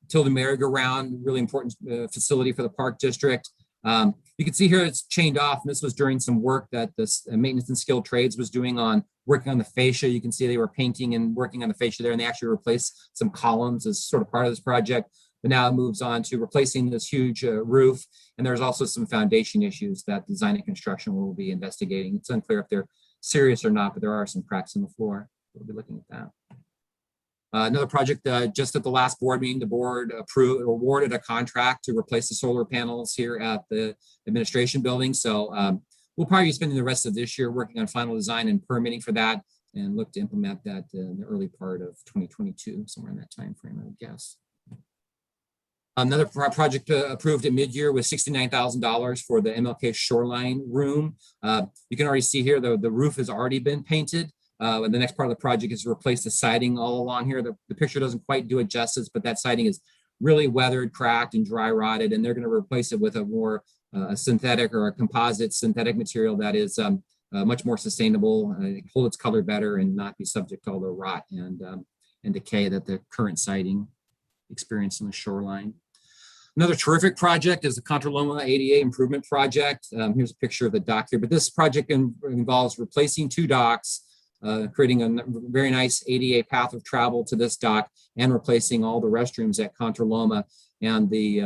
Tilden Merry-Go-Round, really important facility for the Park District. You can see here it's chained off, and this was during some work that this Maintenance and Skilled Trades was doing on working on the fascia. You can see they were painting and working on the fascia there, and they actually replaced some columns as sort of part of this project. But now it moves on to replacing this huge roof, and there's also some foundation issues that design and construction will be investigating. It's unclear if they're serious or not, but there are some cracks in the floor. We'll be looking at that. Another project, just at the last board meeting, the board awarded a contract to replace the solar panels here at the administration building. So we'll probably be spending the rest of this year working on final design and permitting for that, and look to implement that in the early part of 2022, somewhere in that time frame, I would guess. Another project approved at mid-year was $69,000 for the MLK Shoreline Room. You can already see here the roof has already been painted. And the next part of the project is to replace the siding all along here. The picture doesn't quite do it justice, but that siding is really weathered, cracked, and dry rotted, and they're going to replace it with a more synthetic or a composite synthetic material that is much more sustainable, hold its color better, and not be subject to all the rot and decay that the current siding experienced on the shoreline. Another terrific project is the Contra Loma ADA Improvement Project. Here's a picture of the dock here, but this project involves replacing 2 docks, creating a very nice ADA path of travel to this dock, and replacing all the restrooms at Contra Loma. And the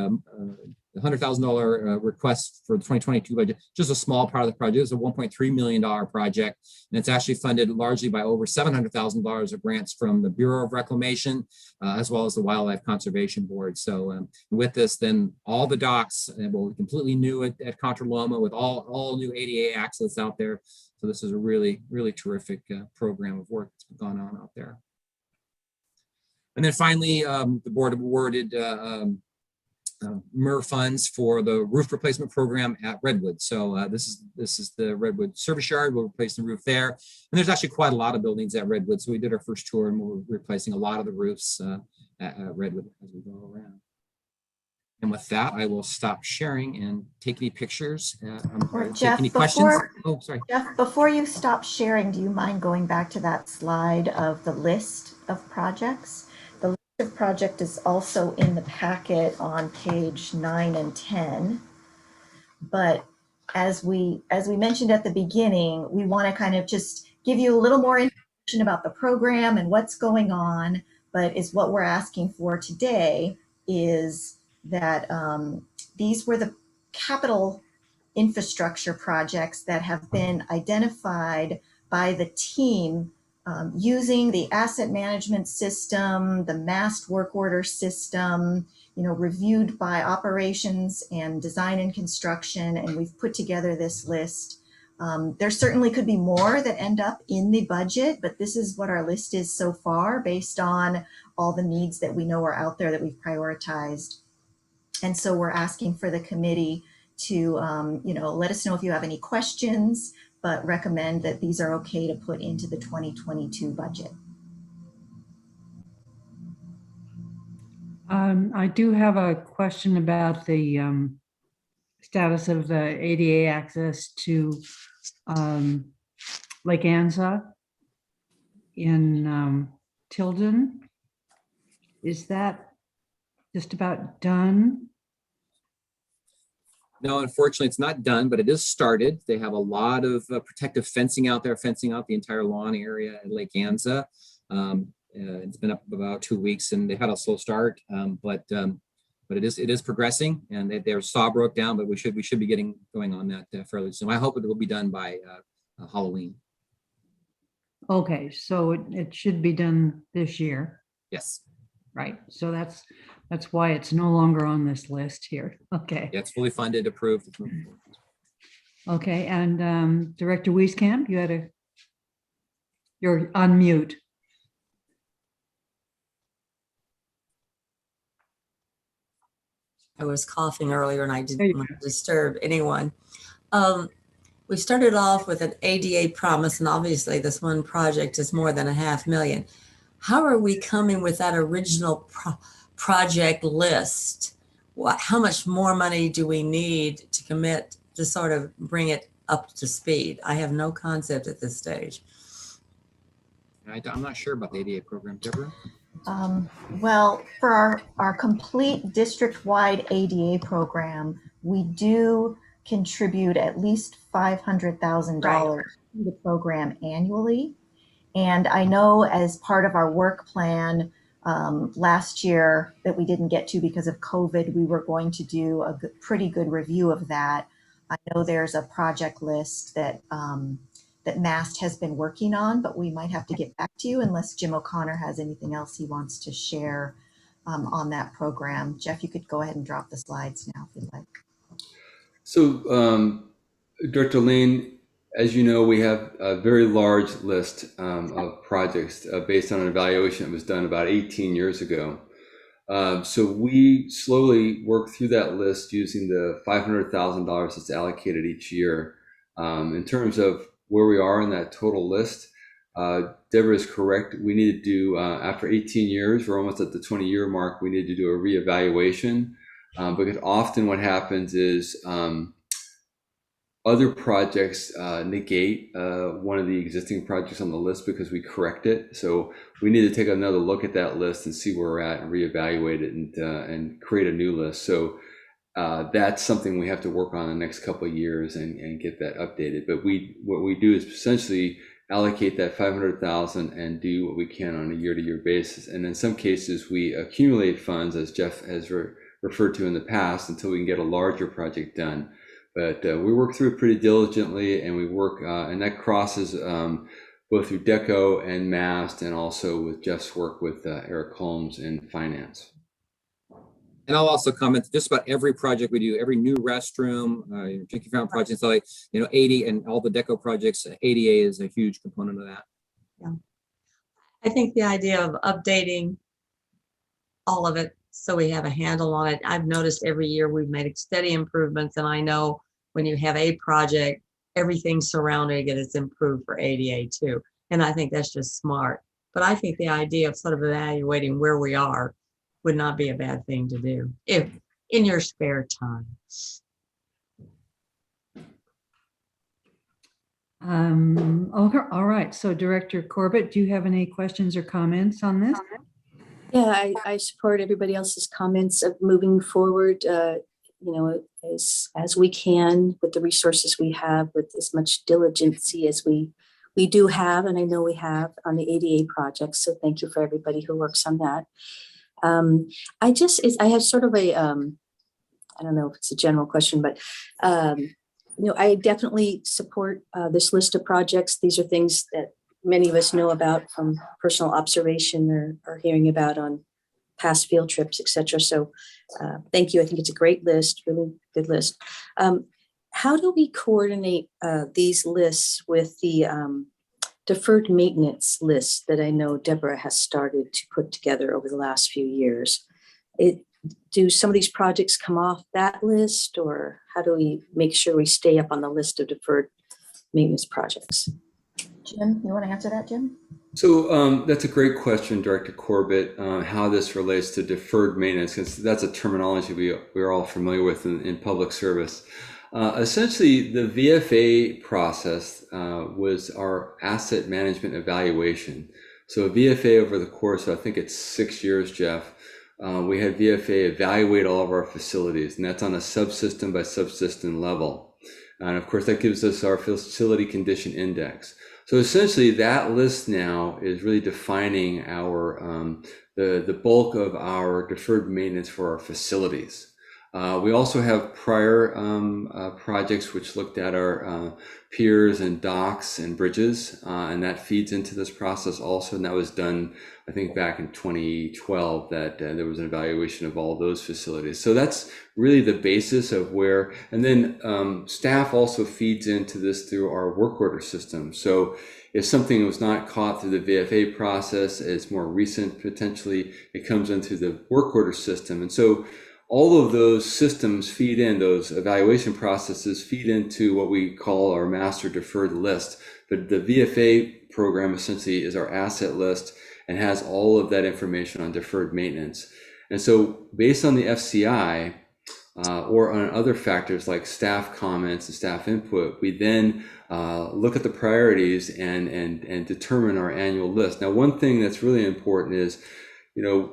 $100,000 request for the 2022 budget, just a small part of the project. It's a $1.3 million project, and it's actually funded largely by over $700,000 of grants from the Bureau of Reclamation, as well as the Wildlife Conservation Board. So with this, then all the docks will be completely new at Contra Loma with all new ADA access out there. So this is a really, really terrific program of work that's gone on out there. And then finally, the board awarded MIRR funds for the roof replacement program at Redwood. So this is the Redwood service yard. We'll replace the roof there. And there's actually quite a lot of buildings at Redwood. So we did our first tour and we're replacing a lot of the roofs at Redwood as we go around. And with that, I will stop sharing and take any pictures. Or take Jeff, any questions. before, Sorry. Jeff, before you stop sharing, do you mind going back to that slide of the list of projects? The list of project is also in the packet on page 9 and 10. But as we mentioned at the beginning, we want to kind of just give you a little more information about the program and what's going on. But is what we're asking for today is that these were the capital infrastructure projects that have been identified by the team using the asset management system, the massed work order system, reviewed by operations and design and construction, and we've put together this list. There certainly could be more that end up in the budget, but this is what our list is so far based on all the needs that we know are out there that we've prioritized. And so we're asking for the committee to, let us know if you have any questions, but recommend that these are okay to put into the 2022 budget. I do have a question about the status of the ADA access to Lake Anza in Tilden. Is that just about done? No, unfortunately, it's not done, but it is started. They have a lot of protective fencing out there, fencing out the entire lawn area at Lake Anza. It's been up about 2 weeks, and they had a slow start, but it is progressing. And their saw broke down, but we should be getting going on that fairly soon. I hope it will be done by Halloween. Okay, so it should be done this year. Yes. Right. So that's why it's no longer on this list here. Okay. Yeah, it's fully funded, approved. Okay. And Director Wieskamp, you're on mute. I was coughing earlier and I didn't want to disturb anyone. We started off with an ADA promise, and obviously this one project is more than $500,000. How are we coming with that original project list? How much more money do we need to commit to sort of bring it up to speed? I have no concept at this stage. I'm not sure about the ADA program, Deborah. Well, for our complete district-wide ADA program, we do contribute at least $500,000 to the program annually. And I know as part of our work plan last year that we didn't get to because of COVID, we were going to do a pretty good review of that. I know there's a project list that that MAST has been working on, but we might have to get back to you unless Jim O'Connor has anything else he wants to share on that program. Jeff, you could go ahead and drop the slides now if you'd like. So, Director Lane, as you know, we have a very large list of projects based on an evaluation that was done about 18 years ago. So we slowly work through that list using the $500,000 that's allocated each year. In terms of where we are in that total list, Deborah is correct. We need to do, after 18 years, we're almost at the 20-year mark, we need to do a reevaluation, because often what happens is other projects negate one of the existing projects on the list because we correct it. So we need to take another look at that list and see where we're at and reevaluate it and create a new list. So that's something we have to work on the next couple of years and get that updated. But what we do is essentially allocate that 500,000 and do what we can on a year-to-year basis. And in some cases, we accumulate funds, as Jeff has referred to in the past, until we can get a larger project done. But we work through it pretty diligently, and we work, and that crosses both through DECO and MAST, and also with Jeff's work with Eric Holmes in finance. And I'll also comment just about every project we do, every new restroom, drinking fountain projects, like, 80 and all the DECO projects, ADA is a huge component of that. Yeah. I think the idea of updating all of it so we have a handle on it. I've noticed every year we've made steady improvements, and I know when you have a project, everything surrounding it is improved for ADA too. And I think that's just smart. But I think the idea of sort of evaluating where we are would not be a bad thing to do if in your spare time. All right. So Director Corbett, do you have any questions or comments on this? Yeah, I support everybody else's comments of moving forward, as we can with the resources we have, with as much diligence as we do have, and I know we have on the ADA project. So thank you for everybody who works on that. I have sort of a, I don't know if it's a general question, but, I definitely support this list of projects. These are things that many of us know about from personal observation or hearing about on past field trips, etc. So thank you. I think it's a great list, really good list. How do we coordinate these lists with the deferred maintenance list that I know Deborah has started to put together over the last few years? Do some of these projects come off that list, or how do we make sure we stay up on the list of deferred maintenance projects? Jim, you want to answer that, Jim? So that's a great question, Director Corbett, how this relates to deferred maintenance, because that's a terminology we're all familiar with in public service. Essentially, the VFA process was our asset management evaluation. So VFA over the course of, I think it's 6 years, Jeff, we had VFA evaluate all of our facilities, and that's on a subsystem by subsystem level. And of course, that gives us our facility condition index. So essentially, that list now is really defining our the bulk of our deferred maintenance for our facilities. We also have prior projects which looked at our piers and docks and bridges, and that feeds into this process also. And that was done, I think, back in 2012, that there was an evaluation of all those facilities. So that's really the basis of where, and then staff also feeds into this through our work order system. So if something was not caught through the VFA process, it's more recent, potentially, it comes into the work order system. And so all of those systems feed in, those evaluation processes feed into what we call our master deferred list. But the VFA program essentially is our asset list and has all of that information on deferred maintenance. And so based on the FCI or on other factors like staff comments and staff input, we then look at the priorities and determine our annual list. Now, one thing that's really important is,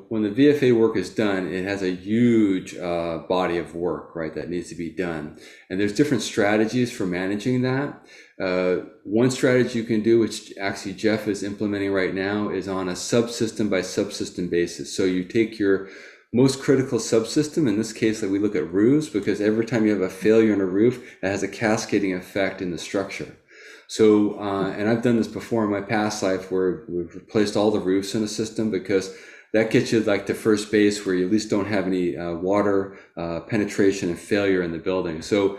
when the VFA work is done, it has a huge body of work, right, that needs to be done. And there's different strategies for managing that. One strategy you can do, which actually Jeff is implementing right now, is on a subsystem by subsystem basis. So you take your most critical subsystem, in this case, like we look at roofs, because every time you have a failure in a roof, it has a cascading effect in the structure. So, and I've done this before in my past life where we've replaced all the roofs in a system, because that gets you like to first base where you at least don't have any water penetration and failure in the building. So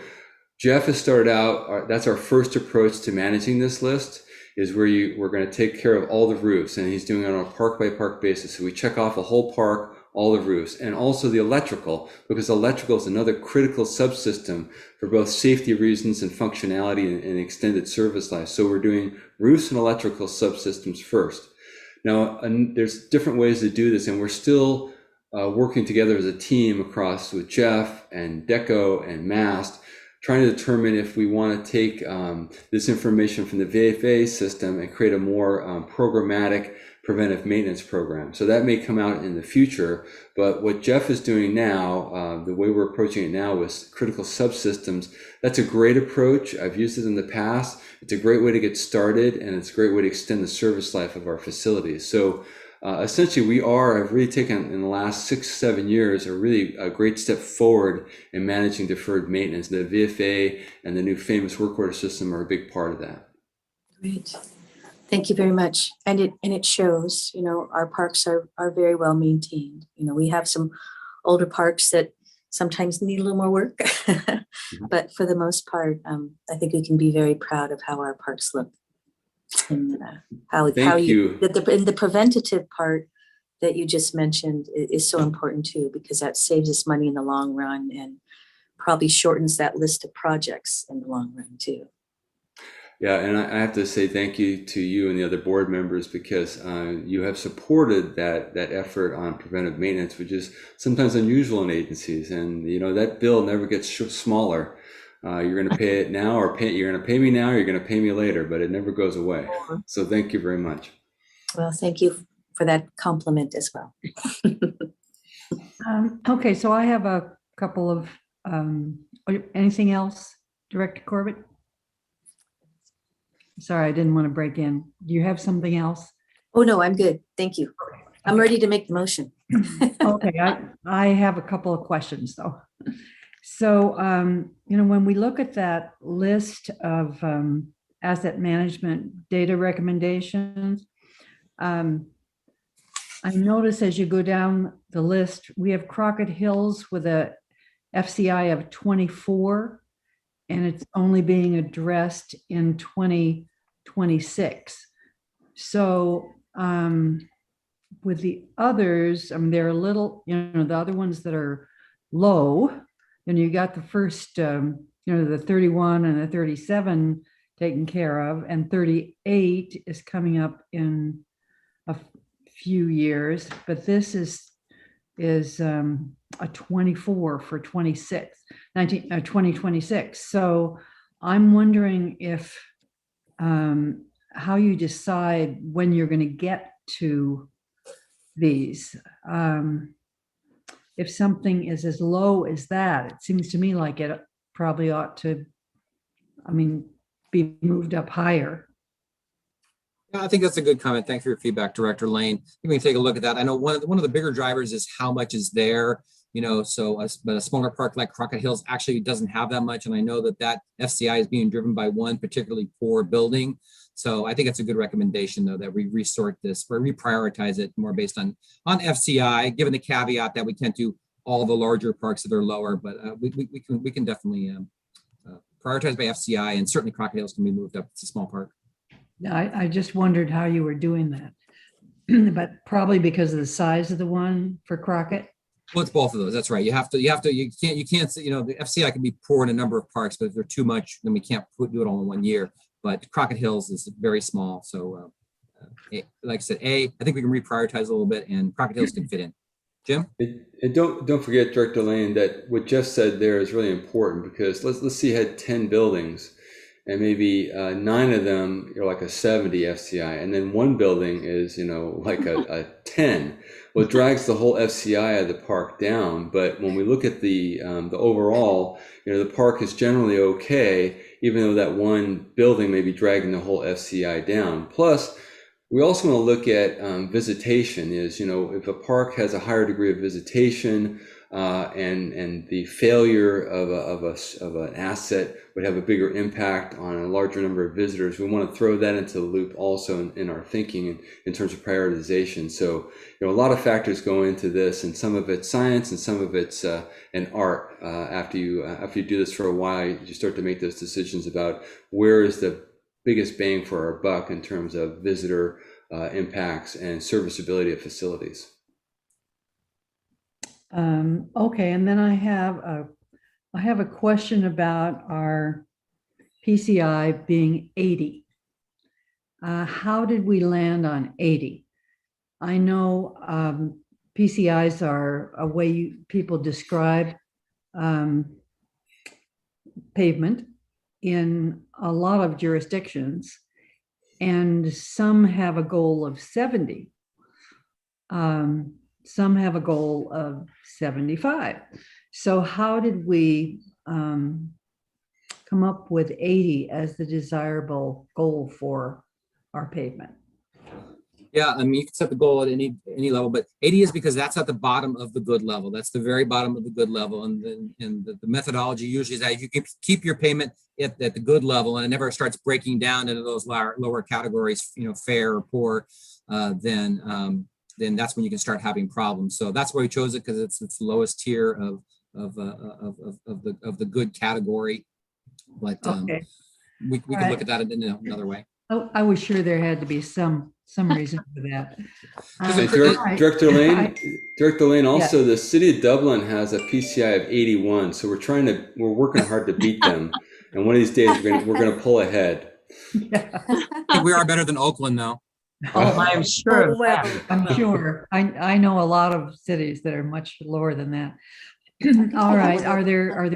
Jeff has started out, that's our first approach to managing this list, is where we're going to take care of all the roofs, and he's doing it on a park by park basis. So we check off a whole park, all the roofs, and also the electrical, because electrical is another critical subsystem for both safety reasons and functionality and extended service life. So we're doing roofs and electrical subsystems first. Now, there's different ways to do this, and we're still working together as a team across with Jeff and Deco and Mast, trying to determine if we want to take this information from the VFA system and create a more programmatic preventive maintenance program. So that may come out in the future, but what Jeff is doing now, the way we're approaching it now with critical subsystems, that's a great approach. I've used it in the past. It's a great way to get started, and it's a great way to extend the service life of our facilities. So essentially, I've really taken in the last 6-7 years a great step forward in managing deferred maintenance. The VFA and the new famous work order system are a big part of that. Great. Thank you very much. And it shows, our parks are very well maintained. We have some older parks that sometimes need a little more work, but for the most part, I think we can be very proud of how our parks look. And Thank you. The preventative part that you just mentioned is so important too, because that saves us money in the long run and probably shortens that list of projects in the long run too. Yeah, and I have to say thank you to you and the other board members, because you have supported that effort on preventive maintenance, which is sometimes unusual in agencies. And that bill never gets smaller. You're going to pay it now, you're going to pay me now, or you're going to pay me later, but it never goes away. So thank you very much. Well, thank you for that compliment as well. Okay, so I have a couple of, anything else, Director Corbett? Sorry, I didn't want to break in. Do you have something else? Oh, no, I'm good. Thank you. I'm ready to make the motion. Okay, I have a couple of questions though. So, when we look at that list of asset management data recommendations, I notice as you go down the list, we have Crockett Hills with a FCI of 24, and it's only being addressed in 2026. So with the others, they're a little, the other ones that are low, and you got the first, the 31 and the 37 taken care of, and 38 is coming up in a few years, but this is a 24 for 2026. So I'm wondering if how you decide when you're going to get to these. If something is as low as that, it seems to me like it probably ought to, be moved up higher. Yeah, I think that's a good comment. Thanks for your feedback, Director Lane. You can take a look at that. I know one of the bigger drivers is how much is there, but a smaller park like Crockett Hills actually doesn't have that much. And I know that FCI is being driven by one particularly poor building. So I think it's a good recommendation, though, that we resort this or reprioritize it more based on FCI, given the caveat that we can't do all the larger parks that are lower, but we can definitely prioritize by FCI, and certainly Crockett Hills can be moved up. It's a small park. I just wondered how you were doing that, but probably because of the size of the one for Crockett. Well, it's both of those. That's right. You can't the FCI can be poor in a number of parks, but if they're too much, then we can't do it all in 1 year. But Crockett Hills is very small. So like I said, I think we can reprioritize a little bit, and Crockett Hills can fit in. Jim? And don't forget, Director Lane, that what Jeff said there is really important, because let's see, you had 10 buildings, and maybe 9 of them are like a 70 FCI, and then one building is like a 10. Well, it drags the whole FCI of the park down. But when we look at the overall, the park is generally okay, even though that one building may be dragging the whole FCI down. Plus, we also want to look at visitation. If a park has a higher degree of visitation and the failure of an asset would have a bigger impact on a larger number of visitors, we want to throw that into the loop also in our thinking in terms of prioritization. So a lot of factors go into this, and some of it's science and some of it's an art. After you do this for a while, you start to make those decisions about where is the biggest bang for our buck in terms of visitor impacts and serviceability of facilities. Okay, and then I have a question about our PCI being 80. How did we land on 80? I know PCIs are a way people describe pavement in a lot of jurisdictions, and some have a goal of 70. Some have a goal of 75. So how did we come up with 80 as the desirable goal for our pavement? Yeah, I mean, you can set the goal at any level, but 80 is because that's at the bottom of the good level. That's the very bottom of the good level. And then the methodology usually is that you can keep your payment at the good level, and it never starts breaking down into those lower categories, fair or poor, then that's when you can start having problems. So that's why we chose it, because it's the lowest tier of the good category. But Okay. we can look at that in another way. Oh, I was sure there had to be some reason for that. Director Lane, also the city of Dublin has a PCI of 81. So we're working hard to beat them. And one of these days we're gonna pull ahead. Yeah. I think we are better than Oakland, though. Oh, I'm sure. of Well, that. I'm sure. I know a lot of cities that are much lower than that. All right. Are there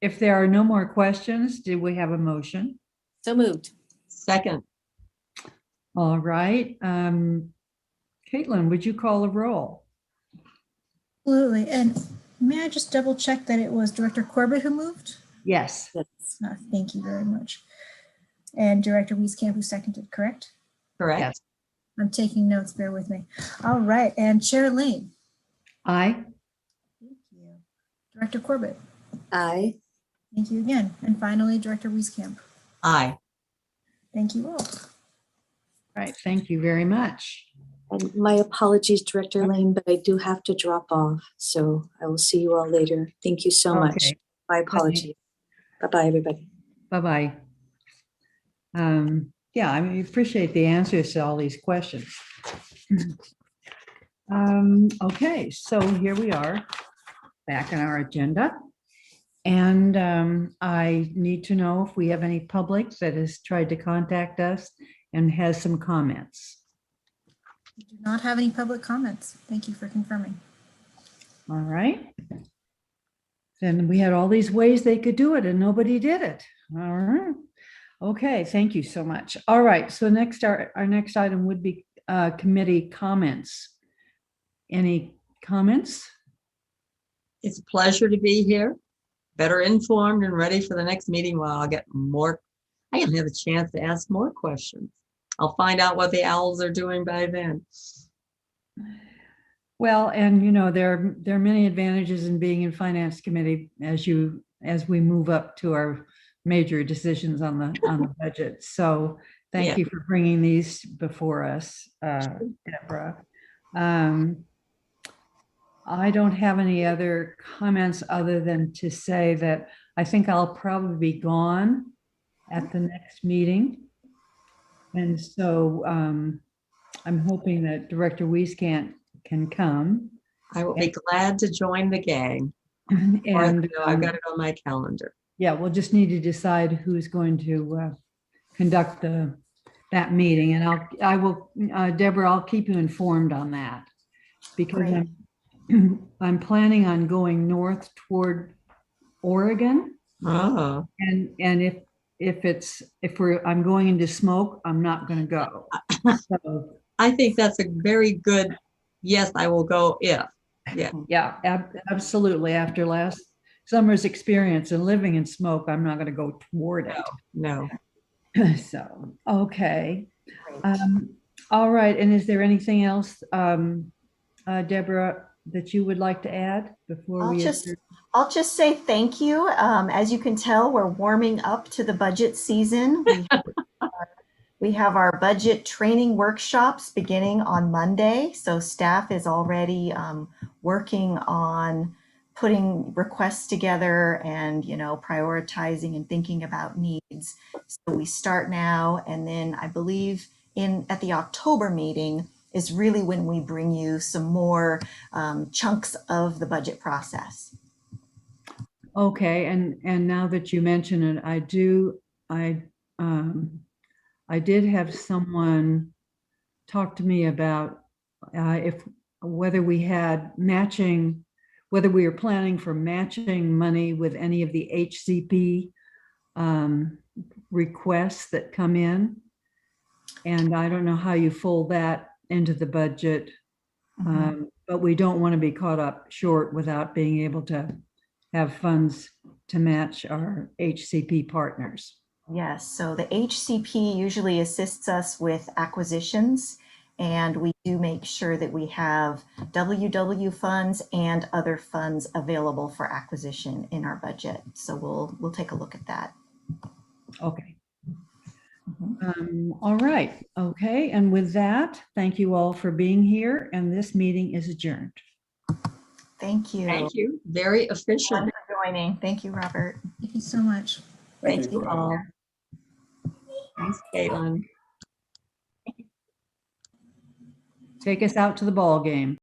if there are no more questions, do we have a motion? So moved. Second, All right. Caitlin, would you call a roll? Absolutely. And may I just double check that it was Director Corbett who moved? Yes. Thank you very much. And Director Wieskamp who seconded, correct? correct? Yes. I'm taking notes, bear with me. All right, and Chair Lane. Aye. Thank you. Director Corbett. Aye. Thank you again. And finally, Director Wieskamp. Aye. Thank you all. All right. Thank you very much. And my apologies, Director Lane, but I do have to drop off. So I will see you all later. Thank you so much. Okay. My apologies. Bye-bye, everybody. Bye-bye. Yeah, I mean, appreciate the answers to all these questions. Okay, so here we are back on our agenda. And I need to know if we have any public that has tried to contact us and has some comments. We do not have any public comments. Thank you for confirming. All right. Then we had all these ways they could do it and nobody did it. All right. Okay, thank you so much. All right, so next our next item would be committee comments. Any comments? It's a pleasure to be here, better informed and ready for the next meeting. Well, I can have a chance to ask more questions. I'll find out what the owls are doing by then. Well, and there are many advantages in being in finance committee as we move up to our major decisions on the budget. So thank you for bringing these before us, Deborah. I don't have any other comments other than to say that I think I'll probably be gone at the next meeting. And so I'm hoping that Director Wieskamp can come. I will be glad to join the gang. And I've got it on my calendar. yeah, we'll just need to decide who's going to conduct that meeting. And I will, Deborah, I'll keep you informed on that, because I'm planning on going north toward Oregon. Oh. And if I'm going into smoke, I'm not going to go. So, I think that's a very good, yes, I will go if. Yeah. Absolutely. After last summer's experience and living in smoke, I'm not going to go toward it. No. So, okay. All right. And is there anything else, Deborah, that you would like to add before I'll just say thank you. As you can tell, we're warming up to the budget season. We have our budget training workshops beginning on Monday. So staff is already working on putting requests together and, prioritizing and thinking about needs. So we start now, and then I believe at the October meeting, is really when we bring you some more chunks of the budget process. Okay, and now that you mention it, I did have someone talk to me about whether we were planning for matching money with any of the HCP requests that come in. And I don't know how you fold that into the budget, but we don't want to be caught up short without being able to have funds to match our HCP partners. Yes, so the HCP usually assists us with acquisitions, and we do make sure that we have WW funds and other funds available for acquisition in our budget. So we'll take a look at that. Okay. All right. Okay. And with that, thank you all for being here, and this meeting is adjourned. Thank you. Thank you. Very official. Everyone for joining. Thank you, Robert. Thank you so much. Thank you all. Thanks, Caitlin. Take us out to the ball game.